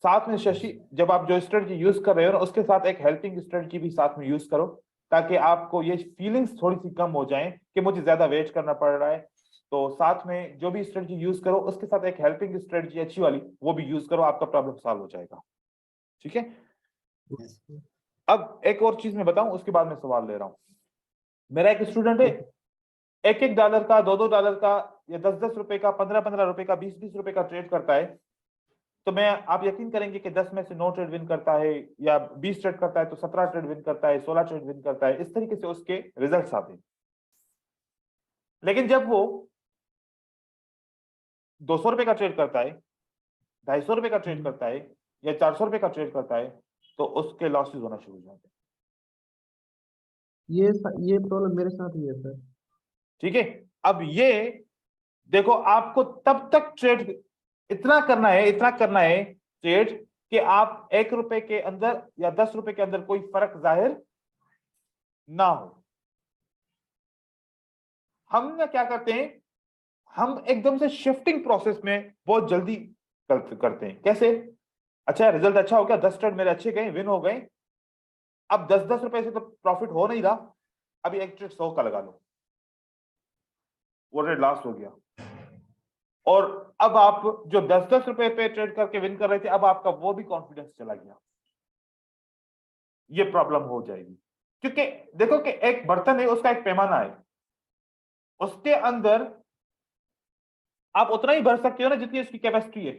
साथ में शशि, जब आप जो स्ट्रेटजी यूज कर रहे हो ना, उसके साथ एक हेल्पिंग स्ट्रेटजी भी साथ में यूज करो, ताकि आपको ये फीलिंग्स थोड़ी सी कम हो जाएं कि मुझे ज्यादा वेट करना पड़ रहा है। तो साथ में जो भी स्ट्रेटजी यूज करो, उसके साथ एक हेल्पिंग स्ट्रेटजी अच्छी वाली वो भी यूज करो, आपका प्रॉब्लम सॉल्व हो जाएगा। ठीक है, अब एक और चीज मैं बताऊं, उसके बाद मैं सवाल ले रहा हूं। मेरा एक स्टूडेंट है, $1 का, $2 का, या $10 का, $15 का, $20 का ट्रेड करता है। तो मैं, आप यकीन करेंगे कि 10 में से 9 ट्रेड विन करता है, या 20 ट्रेड करता है तो 17 ट्रेड विन करता है, 16 ट्रेड विन करता है। इस तरीके से उसके रिजल्ट्स आते हैं। लेकिन जब वो $200 का ट्रेड करता है, $250 का ट्रेड करता है, या $400 का ट्रेड करता है, तो उसके लॉसेस होना शुरू हो जाते हैं। ये प्रॉब्लम मेरे साथ भी है सर। ठीक है, अब ये देखो, आपको तब तक ट्रेड इतना करना है ट्रेड, कि आप $1 के अंदर या $10 के अंदर कोई फर्क जाहिर ना हो। हम ना क्या करते हैं, हम एकदम से शिफ्टिंग प्रोसेस में बहुत जल्दी करते हैं। कैसे? अच्छा, रिजल्ट अच्छा हो गया, 10 ट्रेड मेरे अच्छे गए, विन हो गए। अब 10-10 रुपए से तो प्रॉफिट हो नहीं रहा, अभी एक ट्रेड 100 का लगा लो, वो ट्रेड लॉस हो गया। और अब आप जो 10-10 रुपए पे ट्रेड करके विन कर रहे थे, अब आपका वो भी कॉन्फिडेंस चला गया। ये प्रॉब्लम हो जाएगी, क्योंकि देखो कि एक बर्तन है, उसका एक पैमाना है, उसके अंदर आप उतना ही भर सकते हो ना जितनी उसकी कैपेसिटी है।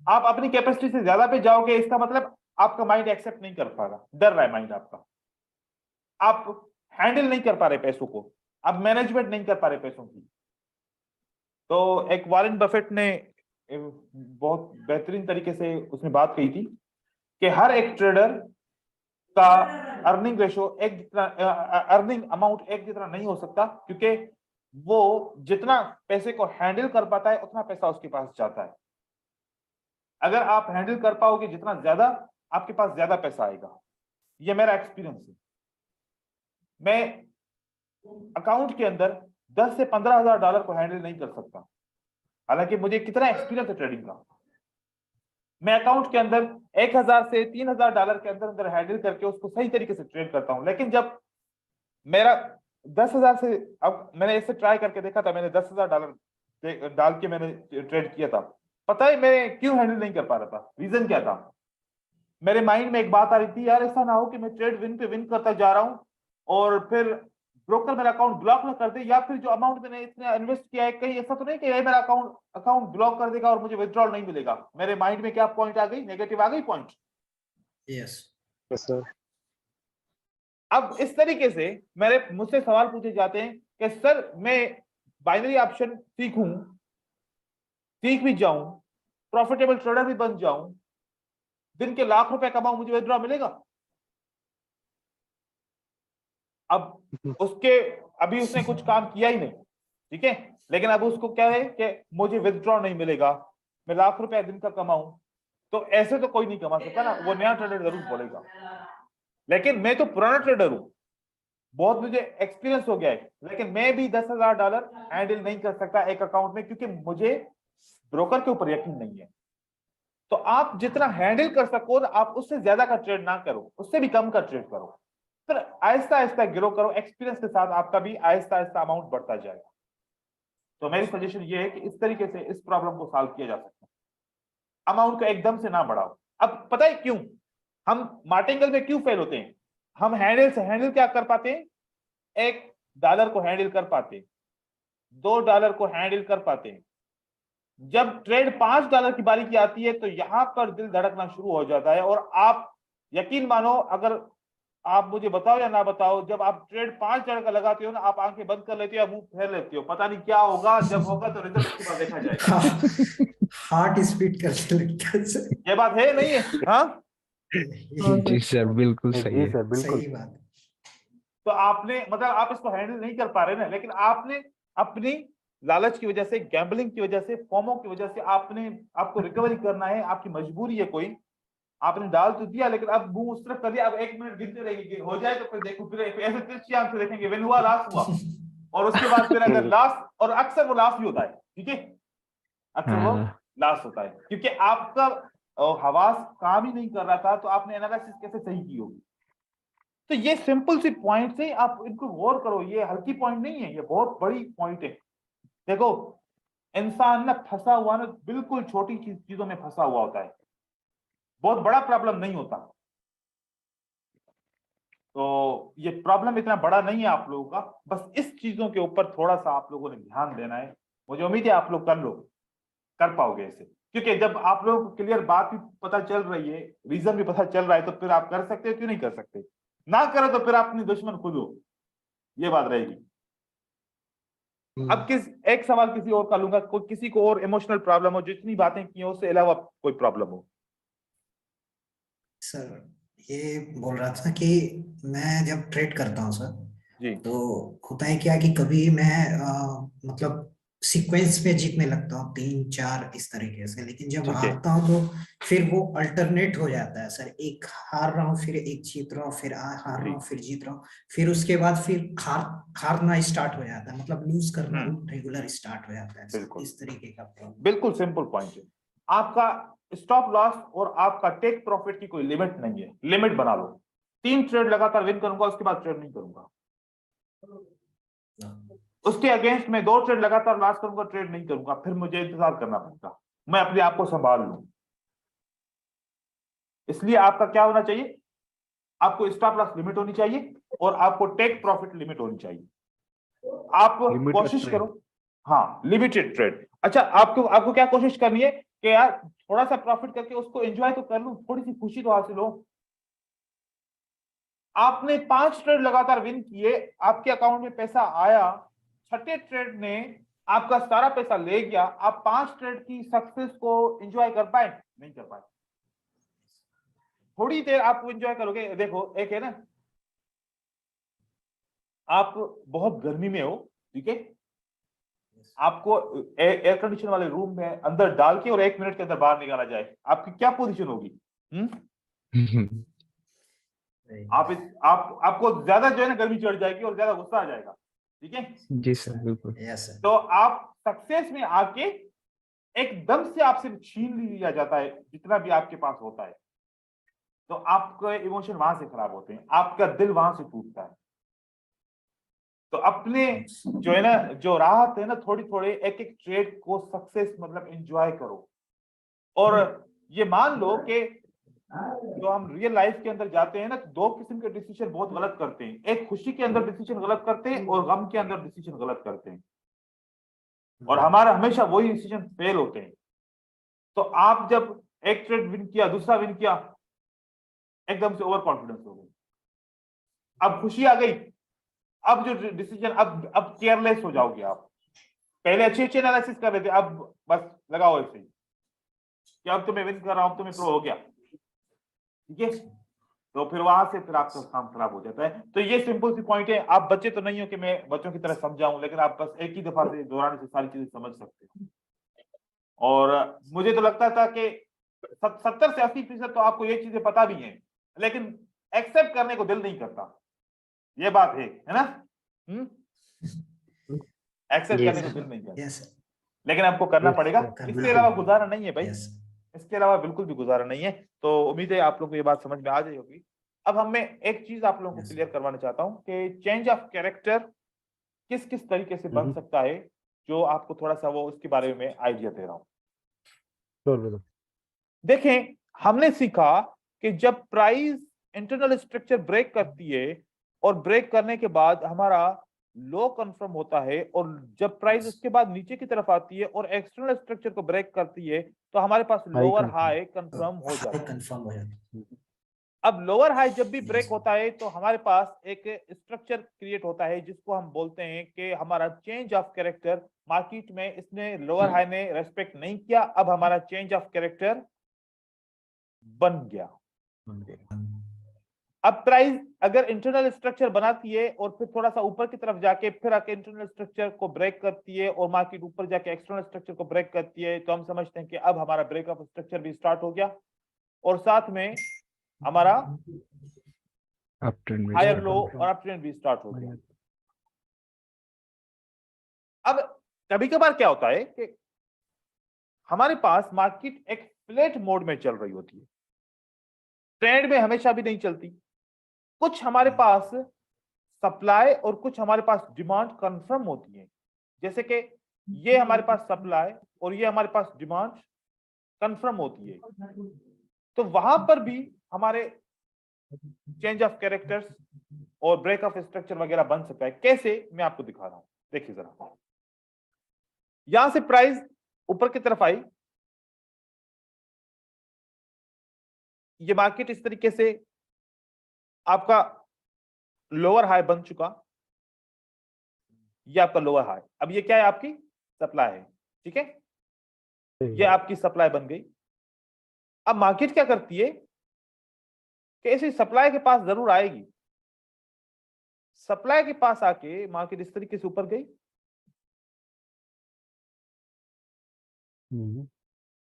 आप अपनी कैपेसिटी से ज्यादा पे जाओगे, इसका मतलब आपका माइंड एक्सेप्ट नहीं कर पा रहा, डर रहा है माइंड आपका, आप हैंडल नहीं कर पा रहे पैसों को, आप मैनेजमेंट नहीं कर पा रहे पैसों की। तो एक वॉरेन बफेट ने बहुत बेहतरीन तरीके से उसने बात कही थी कि हर एक ट्रेडर का अर्निंग रेशो एक जितना, अर्निंग अमाउंट एक जितना नहीं हो सकता, क्योंकि वो जितना पैसे को हैंडल कर पाता है उतना पैसा उसके पास जाता है। अगर आप हैंडल कर पाओगे जितना ज्यादा, आपके पास ज्यादा पैसा आएगा। ये मेरा एक्सपीरियंस है। मैं अकाउंट के अंदर 10 से 15 हजार डॉलर को हैंडल नहीं कर सकता, हालांकि मुझे कितना एक्सपीरियंस है ट्रेडिंग का। मैं अकाउंट के अंदर 1000 से 3000 डॉलर के अंदर अंदर हैंडल करके उसको सही तरीके से ट्रेड करता हूं। लेकिन जब मेरा 10,000 से, अब मैंने इसे ट्राई करके देखा था, मैंने 10,000 डॉलर डाल के मैंने ट्रेड किया था। पता है मैं क्यों हैंडल नहीं कर पा रहा था? रीजन क्या था? मेरे माइंड में एक बात आ रही थी, यार ऐसा ना हो कि मैं ट्रेड विन पे विन करता जा रहा हूं और फिर ब्रोकर मेरा अकाउंट ब्लॉक ना कर दे, या फिर जो अमाउंट मैंने इतना इन्वेस्ट किया है, कहीं ऐसा तो नहीं कि मेरा अकाउंट ब्लॉक कर देगा और मुझे विड्रॉल नहीं मिलेगा। मेरे माइंड में क्या पॉइंट आ गई? नेगेटिव आ गई पॉइंट। Yes sir. अब इस तरीके से मुझसे सवाल पूछे जाते हैं कि सर मैं बाइनरी ऑप्शन सीख भी जाऊं, प्रॉफिटेबल ट्रेडर भी बन जाऊं, दिन के लाख रुपए कमाऊं, मुझे विड्रॉ मिलेगा? अब अभी उसने कुछ काम किया ही नहीं, ठीक है, लेकिन अब उसको क्या है कि मुझे विड्रॉ नहीं मिलेगा, मैं लाख रुपए दिन का कमाऊं। तो ऐसे तो कोई नहीं कमा सकता ना, वो नया ट्रेडर जरूर बोलेगा। लेकिन मैं तो पुराना ट्रेडर हूं, बहुत मुझे एक्सपीरियंस हो गया है, लेकिन मैं भी 10,000 डॉलर हैंडल नहीं कर सकता एक अकाउंट में, क्योंकि मुझे ब्रोकर के ऊपर यकीन नहीं है। तो आप जितना हैंडल कर सको, आप उससे ज्यादा का ट्रेड ना करो, उससे भी कम का ट्रेड करो, फिर आहिस्ता आहिस्ता ग्रो करो। एक्सपीरियंस के साथ आपका भी आहिस्ता आहिस्ता अमाउंट बढ़ता जाएगा। तो मेरी सजेशन ये है कि इस तरीके से इस प्रॉब्लम को सॉल्व किया जा सकता है। अमाउंट को एकदम से ना बढ़ाओ। अब पता है क्यों हम मार्टिंगल में क्यों फेल होते हैं? हम हैंडल क्या कर पाते हैं? $1 को हैंडल कर पाते हैं, $2 को हैंडल कर पाते हैं। जब ट्रेड $5 की बारी की आती है तो यहां पर दिल धड़कना शुरू हो जाता है। और आप यकीन मानो, अगर आप मुझे बताओ या ना बताओ, जब आप ट्रेड $5 का लगाते हो ना, आप आंखें बंद कर लेते हो या मुंह फेर लेते हो, पता नहीं क्या होगा। जब होगा तो रिजल्ट उसके बाद देखा जाएगा। हार्ट स्पीड करने लगता है सर। ये बात है नहीं है? हाँ जी सर, बिल्कुल सही जी है। सर, बिल्कुल सही बात। तो आपने मतलब आप इसको हैंडल नहीं कर पा रहे ना, लेकिन आपने अपनी लालच की वजह से, गैम्बलिंग की वजह से, फोमो की वजह से आपको रिकवरी करना है, आपकी मजबूरी है कोई, आपने डाल तो दिया लेकिन अब मुंह उस तरफ कर दिया, अब 1 मिनट गिनते रहेंगे, हो जाए तो फिर देखो, फिर ऐसे तिरछी आंख से देखेंगे, व्हेन हुआ लास्ट हुआ, और उसके बाद फिर अगर लास्ट, और अक्सर वो लास्ट भी होता है, ठीक है, अक्सर वो हाँ लास्ट होता है, क्योंकि आपका हवास काम ही नहीं कर रहा था, तो आपने एनालिसिस कैसे सही की होगी। तो ये सिंपल सी पॉइंट है, आप इनको गौर करो, ये हल्की पॉइंट नहीं है, ये बहुत बड़ी पॉइंट है। देखो इंसान ना फंसा हुआ ना बिल्कुल छोटी चीजों में फंसा हुआ होता है, बहुत बड़ा प्रॉब्लम नहीं होता। तो ये प्रॉब्लम इतना बड़ा नहीं है आप लोगों का, बस इस चीजों के ऊपर थोड़ा सा आप लोगों ने ध्यान देना है। मुझे उम्मीद है आप लोग कर पाओगे ऐसे, क्योंकि जब आप लोगों को क्लियर बात भी पता चल रही है, रीजन भी पता चल रहा है, तो फिर आप कर सकते हो, क्यों नहीं कर सकते। ना करो तो फिर अपनी दुश्मन खुद हो, ये बात रहेगी। अब एक सवाल किसी और का लूंगा, कोई किसी को और इमोशनल प्रॉब्लम हो, जितनी बातें की हो उससे अलावा कोई प्रॉब्लम हो। सर ये बोल रहा था कि मैं जब ट्रेड करता हूँ सर, जी तो होता है क्या कि कभी मैं मतलब सीक्वेंस में जीतने लगता हूँ 3-4 इस तरीके से, लेकिन जब ठीक है, हारता हूँ तो फिर वो अल्टरनेट हो जाता है सर, एक हार रहा हूँ फिर एक जीत रहा हूँ, फिर हार रहा हूँ फिर जीत रहा हूँ, फिर उसके बाद फिर हारना स्टार्ट हो जाता है, मतलब लूज करना रेगुलर स्टार्ट हो जाता है सर, बिल्कुल इस तरीके का प्रॉब्लम। बिल्कुल सिंपल पॉइंट है। आपका स्टॉप लॉस और आपका टेक प्रॉफिट की कोई लिमिट नहीं है, लिमिट बना लो। 3 ट्रेड लगातार विन करूंगा, उसके बाद ट्रेड नहीं करूंगा। उसके अगेंस्ट में 2 ट्रेड लगातार लॉस करूंगा, ट्रेड नहीं करूंगा, फिर मुझे इंतजार करना पड़ेगा, मैं अपने आप को संभाल लूं। इसलिए आपका क्या होना चाहिए, आपको स्टॉप लॉस लिमिट होनी चाहिए और आपको टेक प्रॉफिट लिमिट होनी चाहिए। आप कोशिश करो, हाँ लिमिटेड ट्रेड। अच्छा आपको क्या कोशिश करनी है कि यार थोड़ा सा प्रॉफिट करके उसको एंजॉय तो कर लूं, थोड़ी सी खुशी तो हासिल हो। आपने 5 ट्रेड लगातार विन किए, आपके अकाउंट में पैसा आया, 6ठे ट्रेड ने आपका सारा पैसा ले गया, आप 5 ट्रेड की सक्सेस को एंजॉय कर पाए? नहीं कर पाए। थोड़ी देर आप एंजॉय करोगे। देखो एक है ना, आप बहुत गर्मी में हो, ठीक है, आपको एयर कंडीशन वाले रूम में अंदर डाल के और 1 मिनट के अंदर बाहर निकाला जाए, आपकी क्या पोजीशन होगी? आपको ज्यादा जो है ना गर्मी चढ़ जाएगी और ज्यादा गुस्सा आ जाएगा, ठीक है। जी सर बिल्कुल। Yes sir. तो आप सक्सेस में आके एकदम से आपसे छीन लिया जाता है जितना भी आपके पास होता है, तो आपके इमोशन वहां से खराब होते हैं, आपका दिल वहां से टूटता है। तो अपने जो है ना, जो राहत है ना, थोड़ी थोड़ी एक एक ट्रेड को सक्सेस मतलब एंजॉय करो। और ये मान लो कि जो हम रियल लाइफ के अंदर जाते हैं ना, तो 2 किस्म के डिसीजन बहुत गलत करते हैं। एक खुशी के अंदर डिसीजन गलत करते हैं और गम के अंदर डिसीजन गलत करते हैं, और हमारा हमेशा वही डिसीजन फेल होते हैं। तो आप जब एक ट्रेड विन किया, दूसरा विन किया, एकदम से ओवर कॉन्फिडेंस हो गई, अब खुशी आ गई, अब जो डिसीजन, अब केयरलेस हो जाओगे आप। पहले अच्छे अच्छे एनालिसिस कर रहे थे, अब बस लगाओ ऐसे ही कि अब तो मैं विन कर रहा हूं, तो मैं प्रो हो गया, ठीक है। तो फिर वहां से फिर आपका काम खराब हो जाता है। तो ये सिंपल सी पॉइंट है। आप बच्चे तो नहीं हो कि मैं बच्चों की तरह समझाऊं, लेकिन आप बस एक ही दफा से दोहराने से सारी चीजें समझ सकते हो। और मुझे तो लगता था कि 70 से 80% तो आपको ये चीजें पता भी हैं, लेकिन एक्सेप्ट करने को दिल नहीं करता, ये बात है ना। एक्सेप्ट करने को दिल नहीं करता, यस लेकिन आपको करना पड़ेगा, इसके अलावा गुजारा नहीं है भाई, यस। इसके अलावा बिल्कुल भी गुजारा नहीं है। तो उम्मीद है आप लोगों को ये बात समझ में आ गई होगी। अब मैं एक चीज आप लोगों को क्लियर करवाना चाहता हूं कि चेंज ऑफ कैरेक्टर किस किस तरीके से बन सकता है, जो आपको थोड़ा सा वो उसके बारे में आइडिया दे रहा हूं। देखें, हमने सीखा कि जब प्राइस इंटरनल स्ट्रक्चर ब्रेक करती है और ब्रेक करने के बाद हमारा लो कंफर्म होता है, और जब प्राइस उसके बाद नीचे की तरफ आती है और एक्सटर्नल स्ट्रक्चर को ब्रेक करती है, तो हमारे पास लोअर हाई कंफर्म हो जाता है। कंफर्म हो जाता है। अब लोअर हाई जब भी ब्रेक होता है तो हमारे पास एक स्ट्रक्चर क्रिएट होता है जिसको हम बोलते हैं कि हमारा चेंज ऑफ कैरेक्टर। मार्केट में इसने लोअर हाई ने रेस्पेक्ट नहीं किया, अब हमारा चेंज ऑफ कैरेक्टर बन गया। अब प्राइस अगर इंटरनल स्ट्रक्चर बनाती है और फिर थोड़ा सा ऊपर की तरफ जाके फिर आके इंटरनल स्ट्रक्चर को ब्रेक करती है और मार्केट ऊपर जाके एक्सटर्नल स्ट्रक्चर को ब्रेक करती है, तो हम समझते हैं कि अब हमारा ब्रेक ऑफ स्ट्रक्चर भी स्टार्ट हो गया और साथ में हमारा अप ट्रेंड भी हायर start लो हो गया। और अप ट्रेंड भी स्टार्ट हो गया। अब कभी कभार क्या होता है कि हमारे पास मार्केट एक फ्लैट मोड में चल रही होती है, ट्रेंड में हमेशा भी नहीं चलती। कुछ हमारे पास सप्लाई और कुछ हमारे पास डिमांड कंफर्म होती है, जैसे कि ये हमारे पास सप्लाई और ये हमारे पास डिमांड कंफर्म होती है, तो वहां पर भी हमारे चेंज ऑफ कैरेक्टर्स और ब्रेक ऑफ स्ट्रक्चर वगैरह बन सकता है। कैसे, मैं आपको दिखा रहा हूं, देखिए जरा। यहां से प्राइस ऊपर की तरफ आई, ये मार्केट इस तरीके से आपका लोअर हाई बन चुका, ये आपका लोअर हाई। अब ये क्या है, आपकी सप्लाई है, ठीक है, ये आपकी सप्लाई बन गई। अब मार्केट क्या करती है कि ऐसी सप्लाई के पास जरूर आएगी, सप्लाई के पास आके मार्केट इस तरीके से ऊपर गई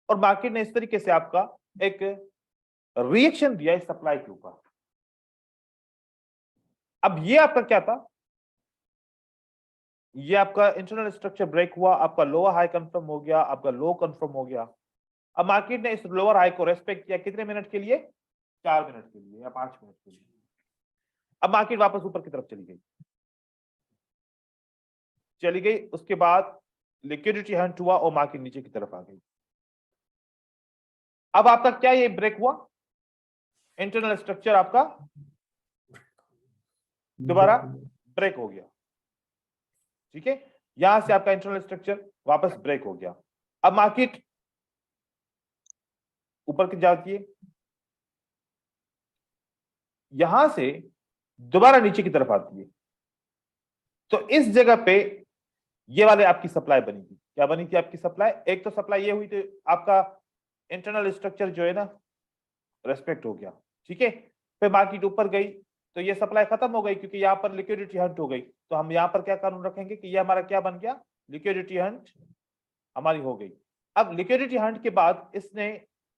और मार्केट ने इस तरीके से आपका एक रिएक्शन दिया इस सप्लाई के ऊपर। अब ये आपका क्या था, ये आपका इंटरनल स्ट्रक्चर ब्रेक हुआ, आपका लोअर हाई कंफर्म हो गया, आपका लो कंफर्म हो गया। अब मार्केट ने इस लोअर हाई को रेस्पेक्ट किया, कितने मिनट के लिए, 4 मिनट के लिए या 5 मिनट के लिए। अब मार्केट वापस ऊपर की तरफ चली गई, उसके बाद लिक्विडिटी हंट हुआ और मार्केट नीचे की तरफ आ गई। अब आपका क्या ये ब्रेक हुआ, इंटरनल स्ट्रक्चर आपका दोबारा ब्रेक हो गया, ठीक है, यहां से आपका इंटरनल स्ट्रक्चर वापस ब्रेक हो गया। अब मार्केट ऊपर की जाती है, यहां से दोबारा नीचे की तरफ आती है, तो इस जगह पे ये वाले आपकी सप्लाई बनेगी। क्या बनी थी आपकी सप्लाई, एक तो सप्लाई ये हुई थी, आपका इंटरनल स्ट्रक्चर जो है ना रेस्पेक्ट हो गया, ठीक है, फिर मार्केट ऊपर गई तो ये सप्लाई खत्म हो गई क्योंकि यहाँ पर लिक्विडिटी हंट हो गई। तो हम यहाँ पर क्या कानून रखेंगे कि ये हमारा क्या बन गया, लिक्विडिटी हंट हमारी हो गई। अब लिक्विडिटी हंट के बाद इसने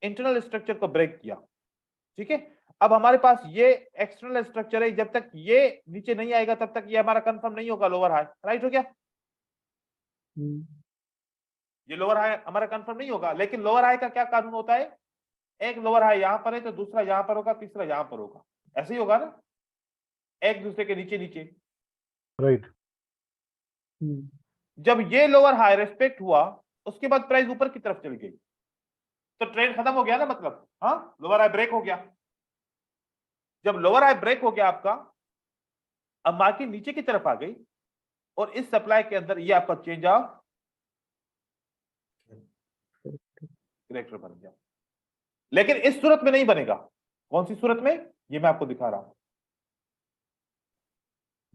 इंटरनल स्ट्रक्चर को ब्रेक किया, ठीक है। अब हमारे पास ये एक्सटर्नल स्ट्रक्चर है, जब तक ये नीचे नहीं आएगा तब तक ये हमारा कंफर्म नहीं होगा लोअर हाई, राइट हो गया। ये लोअर हाई हमारा कंफर्म नहीं होगा, लेकिन लोअर हाई का क्या कानून होता है, एक लोअर हाई यहां पर है तो दूसरा यहां पर होगा, तीसरा यहां पर होगा, ऐसे ही होगा ना, एक दूसरे के नीचे नीचे, राइट। जब ये लोअर हाई रेस्पेक्ट हुआ उसके बाद प्राइस ऊपर की तरफ चली गई तो ट्रेंड खत्म हो गया ना, मतलब हाँ, लोअर हाई ब्रेक हो गया। जब लोअर हाई ब्रेक हो गया आपका, अब मार्केट नीचे की तरफ आ गई और इस सप्लाई के अंदर ये आपका चेंज ऑफ कैरेक्टर बन गया। लेकिन इस सूरत में नहीं बनेगा, कौन सी सूरत में, ये मैं आपको दिखा रहा हूं,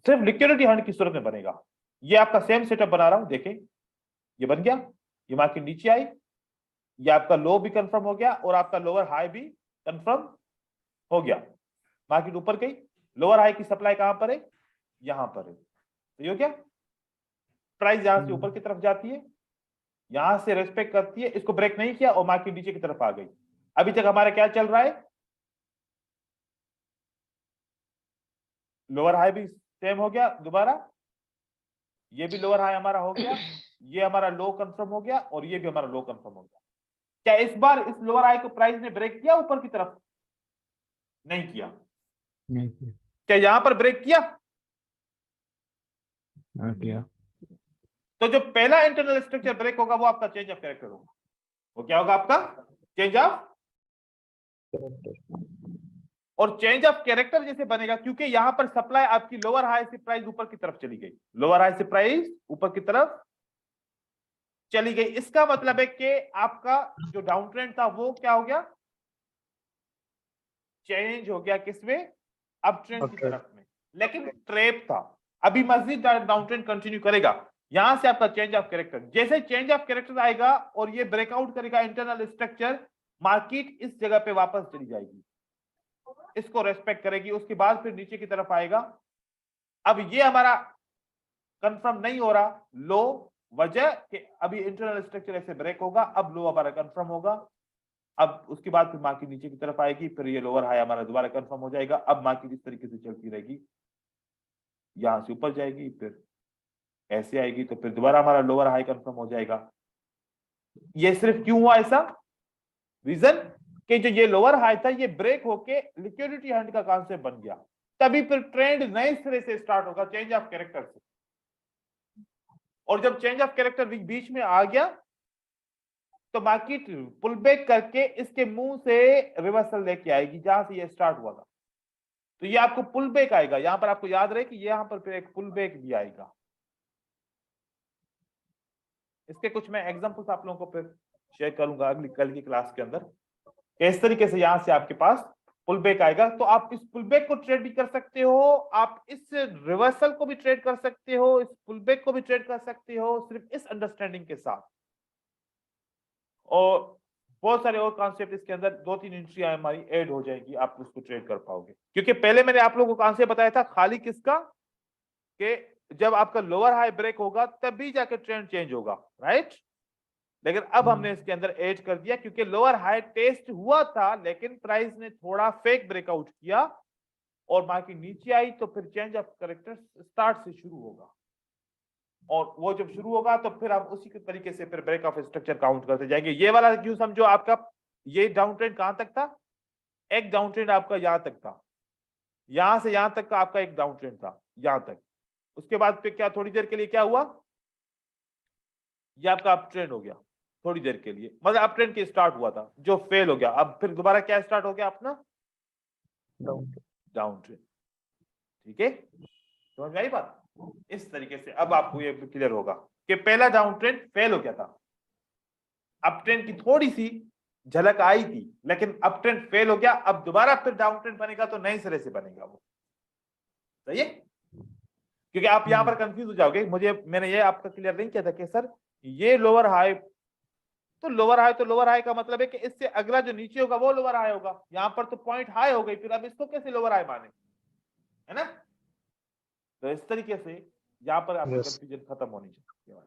सिर्फ लिक्विडिटी हंट की सूरत में बनेगा। ये आपका सेम सेटअप बना रहा हूं, देखें, ये बन गया, ये मार्केट नीचे आई, ये आपका लो भी कंफर्म हो गया और आपका लोअर हाई भी कंफर्म हो गया। मार्केट ऊपर गई, लोअर हाई की सप्लाई कहां पर है, यहां पर है, तो ये हो गया। प्राइस यहां से ऊपर की तरफ जाती है, यहां से रेस्पेक्ट करती है, इसको ब्रेक नहीं किया और मार्केट नीचे की तरफ आ गई। अभी तक हमारा क्या चल रहा है, लोअर हाई भी सेम हो गया दोबारा, ये भी लोअर हाई हमारा हो गया, ये हमारा लो कंफर्म हो गया और ये भी हमारा लो कंफर्म हो गया। क्या इस बार इस लोअर हाई को प्राइस ने ब्रेक किया ऊपर की तरफ, नहीं किया। नहीं किया। क्या यहां पर ब्रेक किया, हाँ किया। तो जो पहला इंटरनल स्ट्रक्चर ब्रेक होगा वो आपका चेंज ऑफ कैरेक्टर होगा। वो क्या होगा आपका चेंज ऑफ, और चेंज ऑफ कैरेक्टर जैसे बनेगा क्योंकि यहां पर सप्लाई आपकी लोअर हाई से प्राइस ऊपर की तरफ चली गई, लोअर हाई से प्राइस ऊपर की तरफ चली गई। इसका मतलब है कि आपका जो डाउन ट्रेंड था वो क्या हो गया, चेंज हो गया, किसमें, अप ट्रेंड की तरफ में, लेकिन ट्रैप था। अभी मजीद डाउन ट्रेंड कंटिन्यू करेगा। यहां से आपका चेंज ऑफ कैरेक्टर, जैसे चेंज ऑफ कैरेक्टर आएगा और ये ब्रेकआउट करेगा इंटरनल स्ट्रक्चर, मार्केट इस जगह पे वापस चली जाएगी। इसको रेस्पेक्ट करेगी, उसके बाद फिर नीचे की तरफ आएगा। अब ये हमारा कंफर्म नहीं हो रहा, लो, वजह कि अभी इंटरनल स्ट्रक्चर ऐसे ब्रेक होगा, अब लो हमारा कंफर्म होगा। अब उसके बाद फिर मार्केट नीचे की तरफ आएगी, फिर ये लोअर हाई हमारा दोबारा कंफर्म हो जाएगा। अब मार्केट इस तरीके से चलती रहेगी, यहां से ऊपर जाएगी, फिर ऐसे आएगी, तो फिर दोबारा हमारा लोअर हाई कंफर्म हो जाएगा। ये सिर्फ क्यों हुआ ऐसा? रीजन कि जो ये लोअर हाई था ये ब्रेक होके लिक्विडिटी हंट का कॉन्सेप्ट बन गया, तभी फिर ट्रेंड नए सिरे से स्टार्ट होगा चेंज ऑफ कैरेक्टर से। और जब चेंज ऑफ कैरेक्टर बीच में आ गया तो मार्केट पुल बैक करके इसके मुंह से रिवर्सल लेके आएगी जहां से ये स्टार्ट हुआ था। तो ये आपको पुल बैक आएगा, यहां पर आपको याद रहे कि यहां पर फिर एक पुल बैक भी आएगा। इसके कुछ मैं एग्जांपल्स आप लोगों को फिर शेयर करूंगा अगली कल की क्लास के अंदर। इस तरीके से यहां से आपके पास पुल बैक आएगा, तो आप इस पुल बैक को ट्रेड भी कर सकते हो, आप इस रिवर्सल को भी ट्रेड कर सकते हो, इस पुल बैक को भी ट्रेड कर सकते हो, सिर्फ इस अंडरस्टैंडिंग के साथ। और बहुत सारे और कॉन्सेप्ट इसके अंदर, 2-3 एंट्री हमारी ऐड हो जाएगी, आप उसको ट्रेड कर पाओगे। क्योंकि पहले मैंने आप लोगों को कॉन्सेप्ट बताया था खाली किसका, कि जब आपका लोअर हाई ब्रेक होगा तभी जाकर ट्रेंड चेंज होगा, राइट। लेकिन अब हमने इसके अंदर ऐड कर दिया क्योंकि लोअर हाई टेस्ट हुआ था लेकिन प्राइस ने थोड़ा फेक ब्रेकआउट किया और मार्केट नीचे आई, तो फिर चेंज ऑफ कैरेक्टर स्टार्ट से शुरू होगा। और वो जब शुरू होगा तो फिर हम उसी के तरीके से फिर ब्रेक ऑफ स्ट्रक्चर काउंट करते जाएंगे। ये वाला क्यों समझो, आपका ये डाउन ट्रेंड कहां तक था, एक डाउन ट्रेंड आपका यहां तक था, यहां से यहां तक का आपका एक डाउन ट्रेंड था यहां तक। उसके बाद फिर क्या थोड़ी देर के लिए क्या हुआ, ये आपका अप ट्रेंड हो गया थोड़ी देर के लिए, मतलब अप ट्रेंड की स्टार्ट हुआ था जो फेल हो गया। अब फिर दोबारा क्या स्टार्ट हो गया अपना डाउन ट्रेंड। ठीक है, समझ में आई बात? इस तरीके से अब आपको ये क्लियर होगा कि पहला डाउन ट्रेंड फेल हो गया था, अप ट्रेंड की थोड़ी सी झलक आई थी लेकिन अप ट्रेंड फेल हो गया। अब दोबारा फिर डाउन ट्रेंड बनेगा तो नए सिरे से बनेगा वो, सही है। क्योंकि आप यहां पर कंफ्यूज हो जाओगे, मैंने ये आपका क्लियर नहीं किया था कि सर ये लोअर हाई, तो लोअर हाई, तो लोअर हाई का मतलब है कि इससे अगला जो नीचे होगा वो लोअर हाई होगा। यहां पर तो पॉइंट हाई हो गई, फिर अब इसको कैसे लोअर हाई माने, है ना। तो इस तरीके से यहाँ पर आपकी कंफ्यूजन खत्म होनी चाहिए।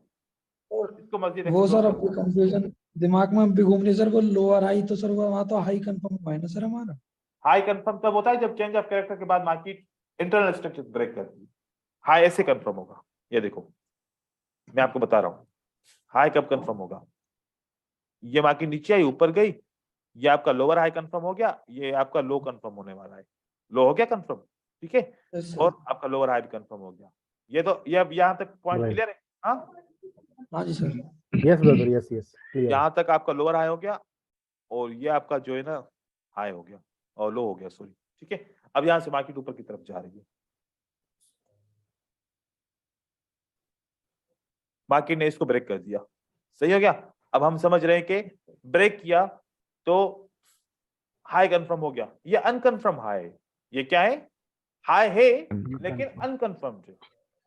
और इसको मस्जिद वो सर अब कंफ्यूजन दिमाग में भी घूमने सर, वो लोअर हाई तो सर वहां तो हाई कंफर्म हुआ है ना सर हमारा। हाई कंफर्म तब होता है जब चेंज ऑफ कैरेक्टर के बाद मार्केट इंटरनल स्ट्रक्चर ब्रेक करती है। हाई ऐसे कंफर्म होगा, ये देखो मैं आपको बता रहा हूँ हाई कब कंफर्म होगा। ये मार्केट नीचे आई ऊपर गई, ये आपका लोअर हाई कंफर्म हो गया, ये आपका लो कंफर्म होने वाला है, लो हो गया कंफर्म, ठीक है। और आपका लोअर हाई भी कंफर्म हो गया। ये तो ये अब यहाँ तक पॉइंट क्लियर है। हाँ जी sir, yes brother, yes yes clear. यहाँ तक आपका लोअर हाई हो गया और ये आपका जो है ना हाई हो गया और लो हो गया, सॉरी, ठीक है। अब यहाँ से मार्केट ऊपर की तरफ जा रही है, मार्केट ने इसको ब्रेक कर दिया, सही हो गया। अब हम समझ रहे हैं कि ब्रेक किया तो हाई कंफर्म हो गया, ये अनकंफर्म हाई है। ये क्या है, हाई है लेकिन अनकंफर्म्ड है।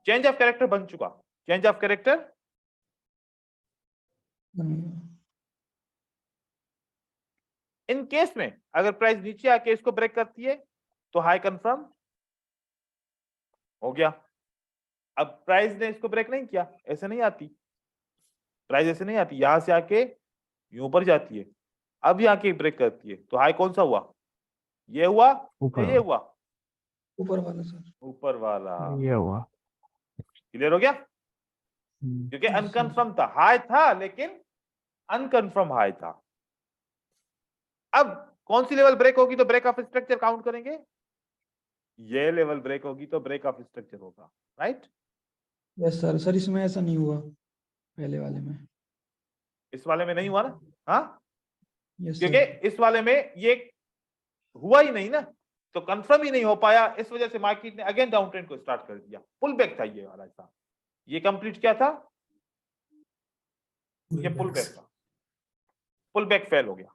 चेंज ऑफ कैरेक्टर बन चुका, change of character in case में अगर प्राइस नीचे आके इसको ब्रेक करती है तो हाई कंफर्म हो गया। अब प्राइस ने इसको ब्रेक नहीं किया, ऐसे नहीं आती प्राइस, ऐसे नहीं आती, यहां से आके यूं ऊपर जाती है, अब यहाँ के ब्रेक करती है तो हाई कौन सा हुआ, ये हुआ या ये हुआ, ऊपर वाला सर, ऊपर वाला। ये हुआ। क्लियर हो गया, क्योंकि अनकंफर्म था, हाई था लेकिन अनकंफर्म हाई था। अब कौन सी लेवल ब्रेक होगी तो ब्रेक ऑफ स्ट्रक्चर काउंट करेंगे, ये लेवल ब्रेक होगी तो ब्रेक ऑफ स्ट्रक्चर होगा, राइट। Yes sir. सर इसमें ऐसा नहीं हुआ पहले वाले में, इस वाले में नहीं हुआ ना, हाँ, यस क्योंकि सर। इस वाले में ये हुआ ही नहीं ना, तो कंफर्म ही नहीं हो पाया, इस वजह से मार्केट ने अगेन डाउन ट्रेंड को स्टार्ट कर दिया। पुल बैक था ये वाला था, ये कंप्लीट क्या था, ये पुल बैक था, पुल बैक फेल हो गया,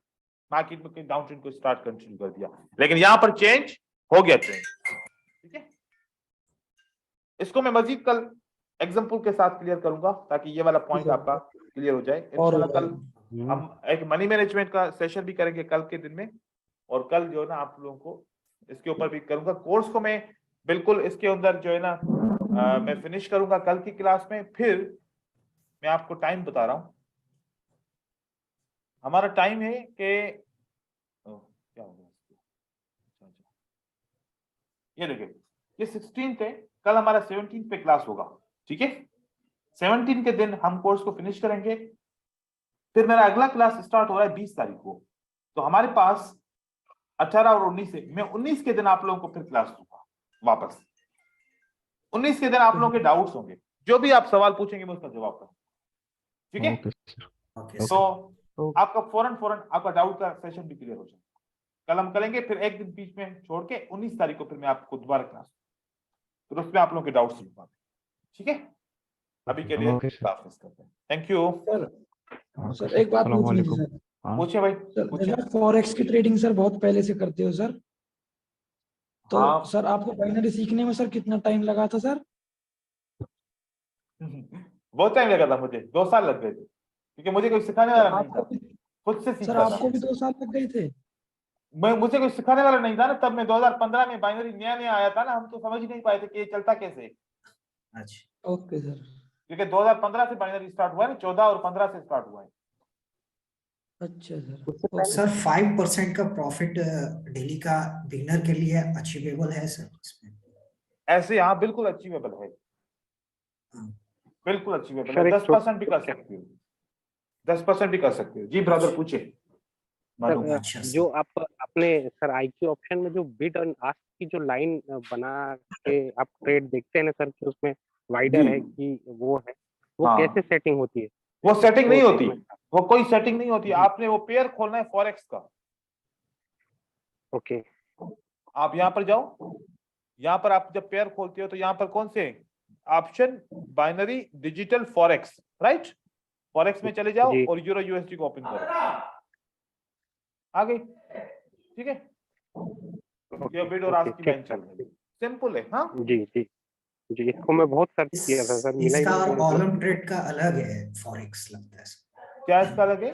मार्केट में डाउन ट्रेंड को स्टार्ट कंटिन्यू कर दिया, लेकिन यहां पर चेंज हो गया ट्रेंड, ठीक है। इसको मैं मजीद कल एग्जांपल के साथ क्लियर करूंगा ताकि ये वाला पॉइंट आपका क्लियर हो जाए। इंशाल्लाह कल हम एक मनी मैनेजमेंट का सेशन भी करेंगे कल के दिन में, और कल जो है ना आप लोगों को इसके ऊपर भी करूंगा। कोर्स को मैं बिल्कुल इसके अंदर जो है ना मैं फिनिश करूंगा कल की क्लास में। फिर मैं आपको टाइम बता रहा हूं, हमारा टाइम है कि क्या हो गया, ये देखिए ये 16th है, कल हमारा 17th पे क्लास होगा, ठीक है। 17 के दिन हम कोर्स को फिनिश करेंगे। फिर मेरा अगला क्लास स्टार्ट हो रहा है 20 तारीख को। तो हमारे पास 18 और 19 है, मैं 19 के दिन आप लोगों को फिर क्लास दूंगा वापस। 19 के दिन आप लोगों के डाउट्स होंगे, जो भी आप सवाल पूछेंगे मैं उसका जवाब करूंगा, ठीक है। Okay sir. ओके तो आपका फौरन आपका डाउट का सेशन भी क्लियर हो जाएगा। कल हम करेंगे, फिर एक दिन बीच में छोड़ के 19 तारीख को फिर मैं आपको दोबारा क्लास, फिर उसमें आप लोगों के डाउट्स लूंगा, ठीक है। अभी के लिए ओके सर। क्लास मिस करते हैं। Thank you. Okay sir sir, एक बात अस्सलाम पूछनी थी वालेकुम। सर। हाँ पूछिए भाई, सर पूछिए। जैसे फॉरेक्स की ट्रेडिंग सर बहुत पहले से करते हो सर, तो हाँ सर आपको बाइनरी सीखने में सर कितना टाइम लगा था सर? बहुत टाइम लगा था, मुझे 2 साल लग गए थे, क्योंकि मुझे कोई सिखाने सर वाला नहीं आपको था, भी खुद से सर सीखता था। आपको भी 2 साल लग गए थे? मुझे कोई सिखाने वाला नहीं था ना, तब मैं 2015 में बाइनरी नया नया आया था ना, हम तो समझ ही नहीं पाए थे कि ये चलता कैसे, अच्छा ओके सर। क्योंकि 2015 से बाइनरी स्टार्ट हुआ है ना, 14 और 15 से स्टार्ट हुआ है। अच्छा सर, उससे ओके सर 5% का प्रॉफिट डेली का बिगनर के लिए अचीवेबल है सर इसमें? ऐसे हाँ बिल्कुल अचीवेबल है, हाँ। बिल्कुल अचीवेबल सर है। एक 10% भी कर सकते हो, 10% भी कर सकते हो। जी ब्रदर पूछिए। मानो सर अच्छा जो सर। आप अपने सर आईक्यू ऑप्शन में जो बिड और आस्क की जो लाइन बना के आप ट्रेड देखते हैं ना सर, कि उसमें वाइडर जी है कि वो है, वो हाँ, कैसे सेटिंग होती है? वो सेटिंग वो नहीं होती, देखना था। वो कोई सेटिंग नहीं होती। जी आपने वो पेयर खोलना है फॉरेक्स का। ओके आप यहाँ पर जाओ, यहाँ पर आप जब पेयर खोलते हो तो यहाँ पर कौन से option, binary digital forex, right. Forex में चले जाओ जी और यूरो यूएसडी को ओपन करो, आ गई, ठीक है। ये बिड और आस्क की ठीक लाइन सर। चल रही है, सिंपल है। हाँ जी जी जी, इसको मैं बहुत सर्च किया था सर, मिला ही इसका नहीं और मेरे को। ऑलम ट्रेड का अलग है फॉरेक्स लगता है सर। क्या इसका लगे?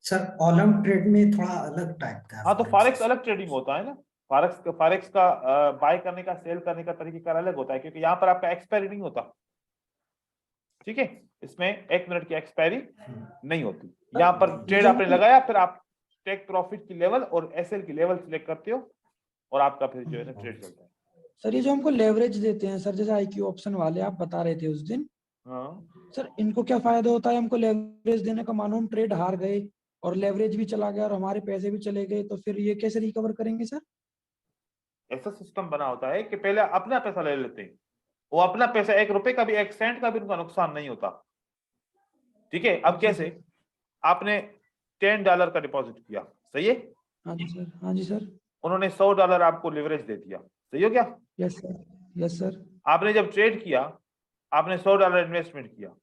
सर ऑलम ट्रेड में थोड़ा अलग टाइप का हाँ तो फॉरेक्स फॉरेक्स अलग ट्रेडिंग होता है ना। फॉरेक्स का बाय करने का सेल करने का तरीका अलग होता है, क्योंकि यहाँ पर आपका एक्सपायरी नहीं होता, ठीक है। इसमें 1 मिनट की एक्सपायरी नहीं होती। यहाँ पर ट्रेड जो आपने लगाया, फिर आप टेक प्रॉफिट की लेवल और एसएल की लेवल सिलेक्ट करते हो और आपका फिर जो है ना ट्रेड चलता है। सर ये जो हमको लेवरेज देते हैं सर, जैसे आईक्यू ऑप्शन वाले आप बता रहे थे उस दिन, हाँ सर इनको क्या फायदा होता है हमको लेवरेज देने का? मानो हम ट्रेड हार गए और लेवरेज भी चला गया और हमारे पैसे भी चले गए, तो फिर ये कैसे रिकवर करेंगे सर? ऐसा सिस्टम बना होता है कि पहले अपना पैसा ले लेते हैं, वो अपना पैसा 1 रुपए का भी 1 सेंट का भी उनका नुकसान नहीं होता, ठीक है। अब कैसे, आपने $10 का डिपॉजिट किया, सही है। हाँ जी सर, हाँ जी सर। उन्होंने $100 आपको लिवरेज दे दिया, सही हो गया। यस सर, यस सर, आपने जब ट्रेड किया, आपने $100 इन्वेस्टमेंट किया,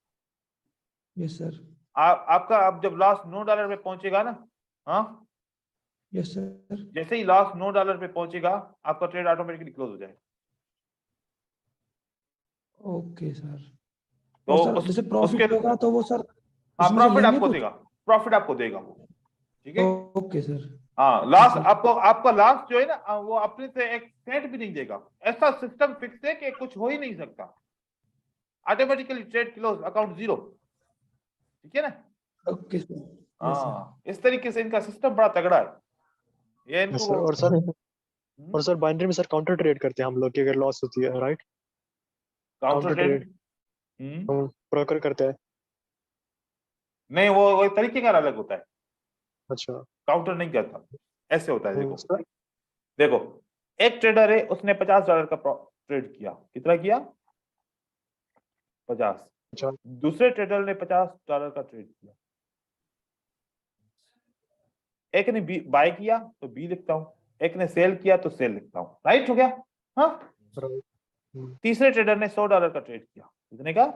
यस सर, आपका अब जब लास्ट $9 पे पहुंचेगा ना, हाँ यस सर। जैसे ही लास्ट $9 पे पहुंचेगा, आपका ट्रेड ऑटोमेटिकली क्लोज हो जाएगा। Okay sir. तो और सर जैसे प्रॉफिट उसके होगा तो वो सर हाँ उसमें से प्रॉफिट लेंगे आपको कुछ? देगा, प्रॉफिट आपको देगा वो, ठीक है। Okay sir. हाँ लास्ट सर। आपको, आपका लास्ट जो है ना वो अपने से 1 सेंट भी नहीं देगा। ऐसा सिस्टम फिक्स है कि कुछ हो ही नहीं सकता, automatically trade close, account zero, ठीक है ना। Okay sir, yes sir. हाँ इस तरीके से इनका सिस्टम बड़ा तगड़ा है, ये यस इनको सर। और सर बाइनरी में सर काउंटर ट्रेड करते हैं हम लोग की अगर लॉस होती है, right? Counter counter trade trade हम ब्रोकर करते हैं। नहीं, वो तरीके का अलग होता है, अच्छा। काउंटर नहीं करता। ऐसे होता है, देखो सर देखो, एक ट्रेडर है, उसने $50 का ट्रेड किया, कितना किया? 50। अच्छा दूसरे ट्रेडर ने $50 का ट्रेड किया, एक ने बाय किया तो बी लिखता हूं, एक ने सेल किया तो सेल लिखता हूं, राइट हो गया। हाँ राइट। तीसरे ट्रेडर ने $100 का ट्रेड किया, कितने का?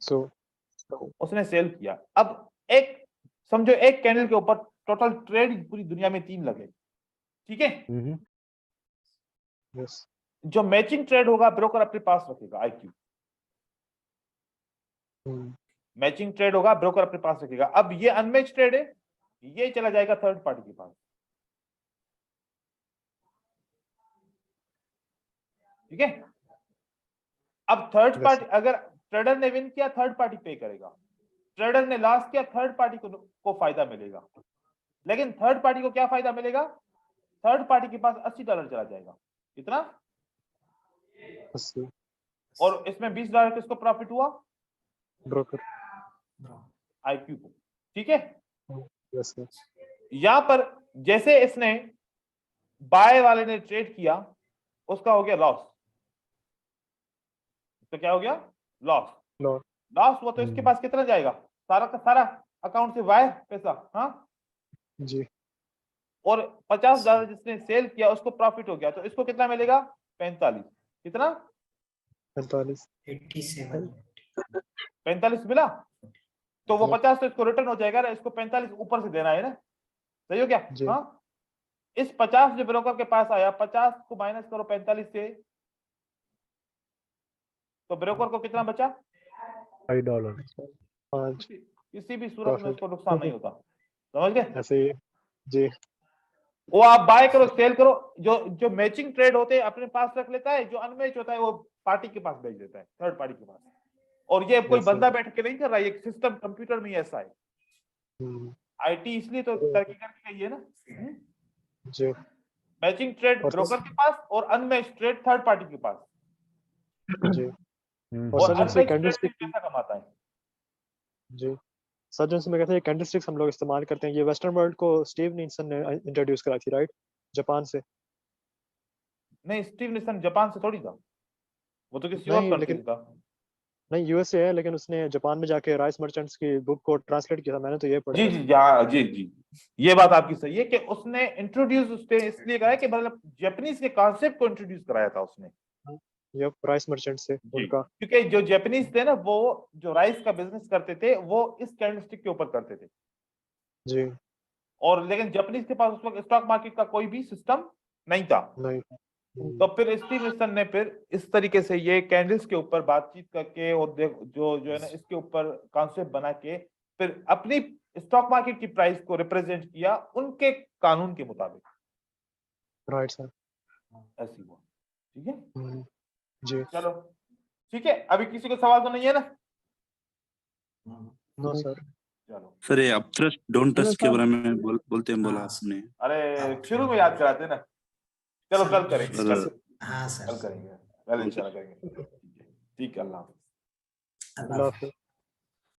सो उसने सेल किया। अब एक समझो, एक कैंडल के ऊपर टोटल ट्रेड पूरी दुनिया में 3 लगे, ठीक है। यस जो मैचिंग ट्रेड होगा ब्रोकर अपने पास रखेगा, आईक्यू मैचिंग ट्रेड होगा, ब्रोकर अपने पास रखेगा। अब ये अनमैच ट्रेड है, ये चला जाएगा थर्ड पार्टी के पास, ठीक है। अब थर्ड Yes, पार्टी, अगर ट्रेडर ने विन किया थर्ड पार्टी पे करेगा, ट्रेडर ने लॉस किया थर्ड पार्टी को फायदा मिलेगा। लेकिन थर्ड पार्टी को क्या फायदा मिलेगा? थर्ड पार्टी के पास $80 चला जाएगा। कितना? 80 और इसमें $20 किसको प्रॉफिट हुआ? ब्रोकर। आईक्यू को। ठीक है। Yes sir. यहां पर जैसे इसने बाय वाले ने ट्रेड किया, उसका हो गया लॉस। तो क्या हो गया? लॉस। लॉस। लॉस हुआ तो इसके पास कितना जाएगा? सारा का सारा अकाउंट से वाय पैसा। हाँ जी। और $50 जिसने सेल किया उसको प्रॉफिट हो गया, तो इसको कितना मिलेगा? 45। कितना? 45 45 मिला। तो वो 50 तो इसको रिटर्न हो जाएगा ना, इसको 45 ऊपर से देना है ना, सही हो गया? जी। हाँ, इस 50 जो ब्रोकर के पास आया, 50 को माइनस करो 45 से, तो ब्रोकर को कितना बचा? $5। 5 किसी भी सूरत में Profit. उसको नुकसान नहीं होता। समझ गए? ऐसे ही। जी। वो आप बाय करो सेल करो, जो मैचिंग ट्रेड होते हैं अपने पास रख लेता है, जो अनमैच होता है वो पार्टी के पास भेज देता है, थर्ड पार्टी के पास। और ये कोई Yes, sir. बंदा बैठ के नहीं कर रहा है, ये सिस्टम कंप्यूटर में ही ऐसा है। हम्म, आईटी इसलिए तो तरक्की करके गई है ना। जी। मैचिंग ट्रेड और ब्रोकर के पास और अनमैच ट्रेड थर्ड पार्टी के पास। जी। और और सर जिनसे अनमैच ट्रेड कैंडलस्टिक। पैसा कमाता है। जी सर, जिनसे मैं कहता हूँ कैंडलस्टिक्स हम लोग इस्तेमाल करते हैं, ये वेस्टर्न वर्ल्ड को स्टीव निल्सन ने इंट्रोड्यूस कराई थी, राइट? जापान से। नहीं, स्टीव निल्सन जापान से थोड़ी था, वो तो किसी और नहीं, कंट्री लेकिन से था। नहीं, यूएसए है, लेकिन उसने जापान में जाके राइस मर्चेंट्स की बुक को ट्रांसलेट किया था, मैंने तो ये पढ़ा जी है। जी हाँ, जी जी, ये बात आपकी सही है कि उसने इंट्रोड्यूस इसलिए कराया कि मतलब जापानीज के कॉन्सेप्ट को इंट्रोड्यूस कराया था उसने। ये राइस मर्चेंट से जी, उनका। क्योंकि जो जापानीज थे ना, वो जो राइस का बिजनेस करते थे वो इस कैंडलस्टिक के ऊपर करते थे। जी। और लेकिन जापानीज के पास उस वक्त स्टॉक मार्केट का कोई भी सिस्टम नहीं था। नहीं। तो फिर स्टीव निल्सन ने फिर इस तरीके से ये कैंडल्स के ऊपर बातचीत करके और जो है ना, इसके ऊपर कॉन्सेप्ट बना के फिर अपनी स्टॉक मार्केट की प्राइस को रिप्रेजेंट किया उनके कानून के मुताबिक। Right sir. ऐसी हुआ। ठीक है, जी। चलो ठीक है, अभी किसी को सवाल तो नहीं है ना? No sir. चलो सर ये अब ट्रस्ट डोंट ट्रस्ट के बारे में बोलते हैं, बोला आपने। अरे शुरू में याद कराते ना। चलो कल करेंगे, सर हाँ सर। कल करेंगे, कल इंशाल्लाह करेंगे। ठीक है, अल्लाह हाफिज़। अल्लाह हाफिज़।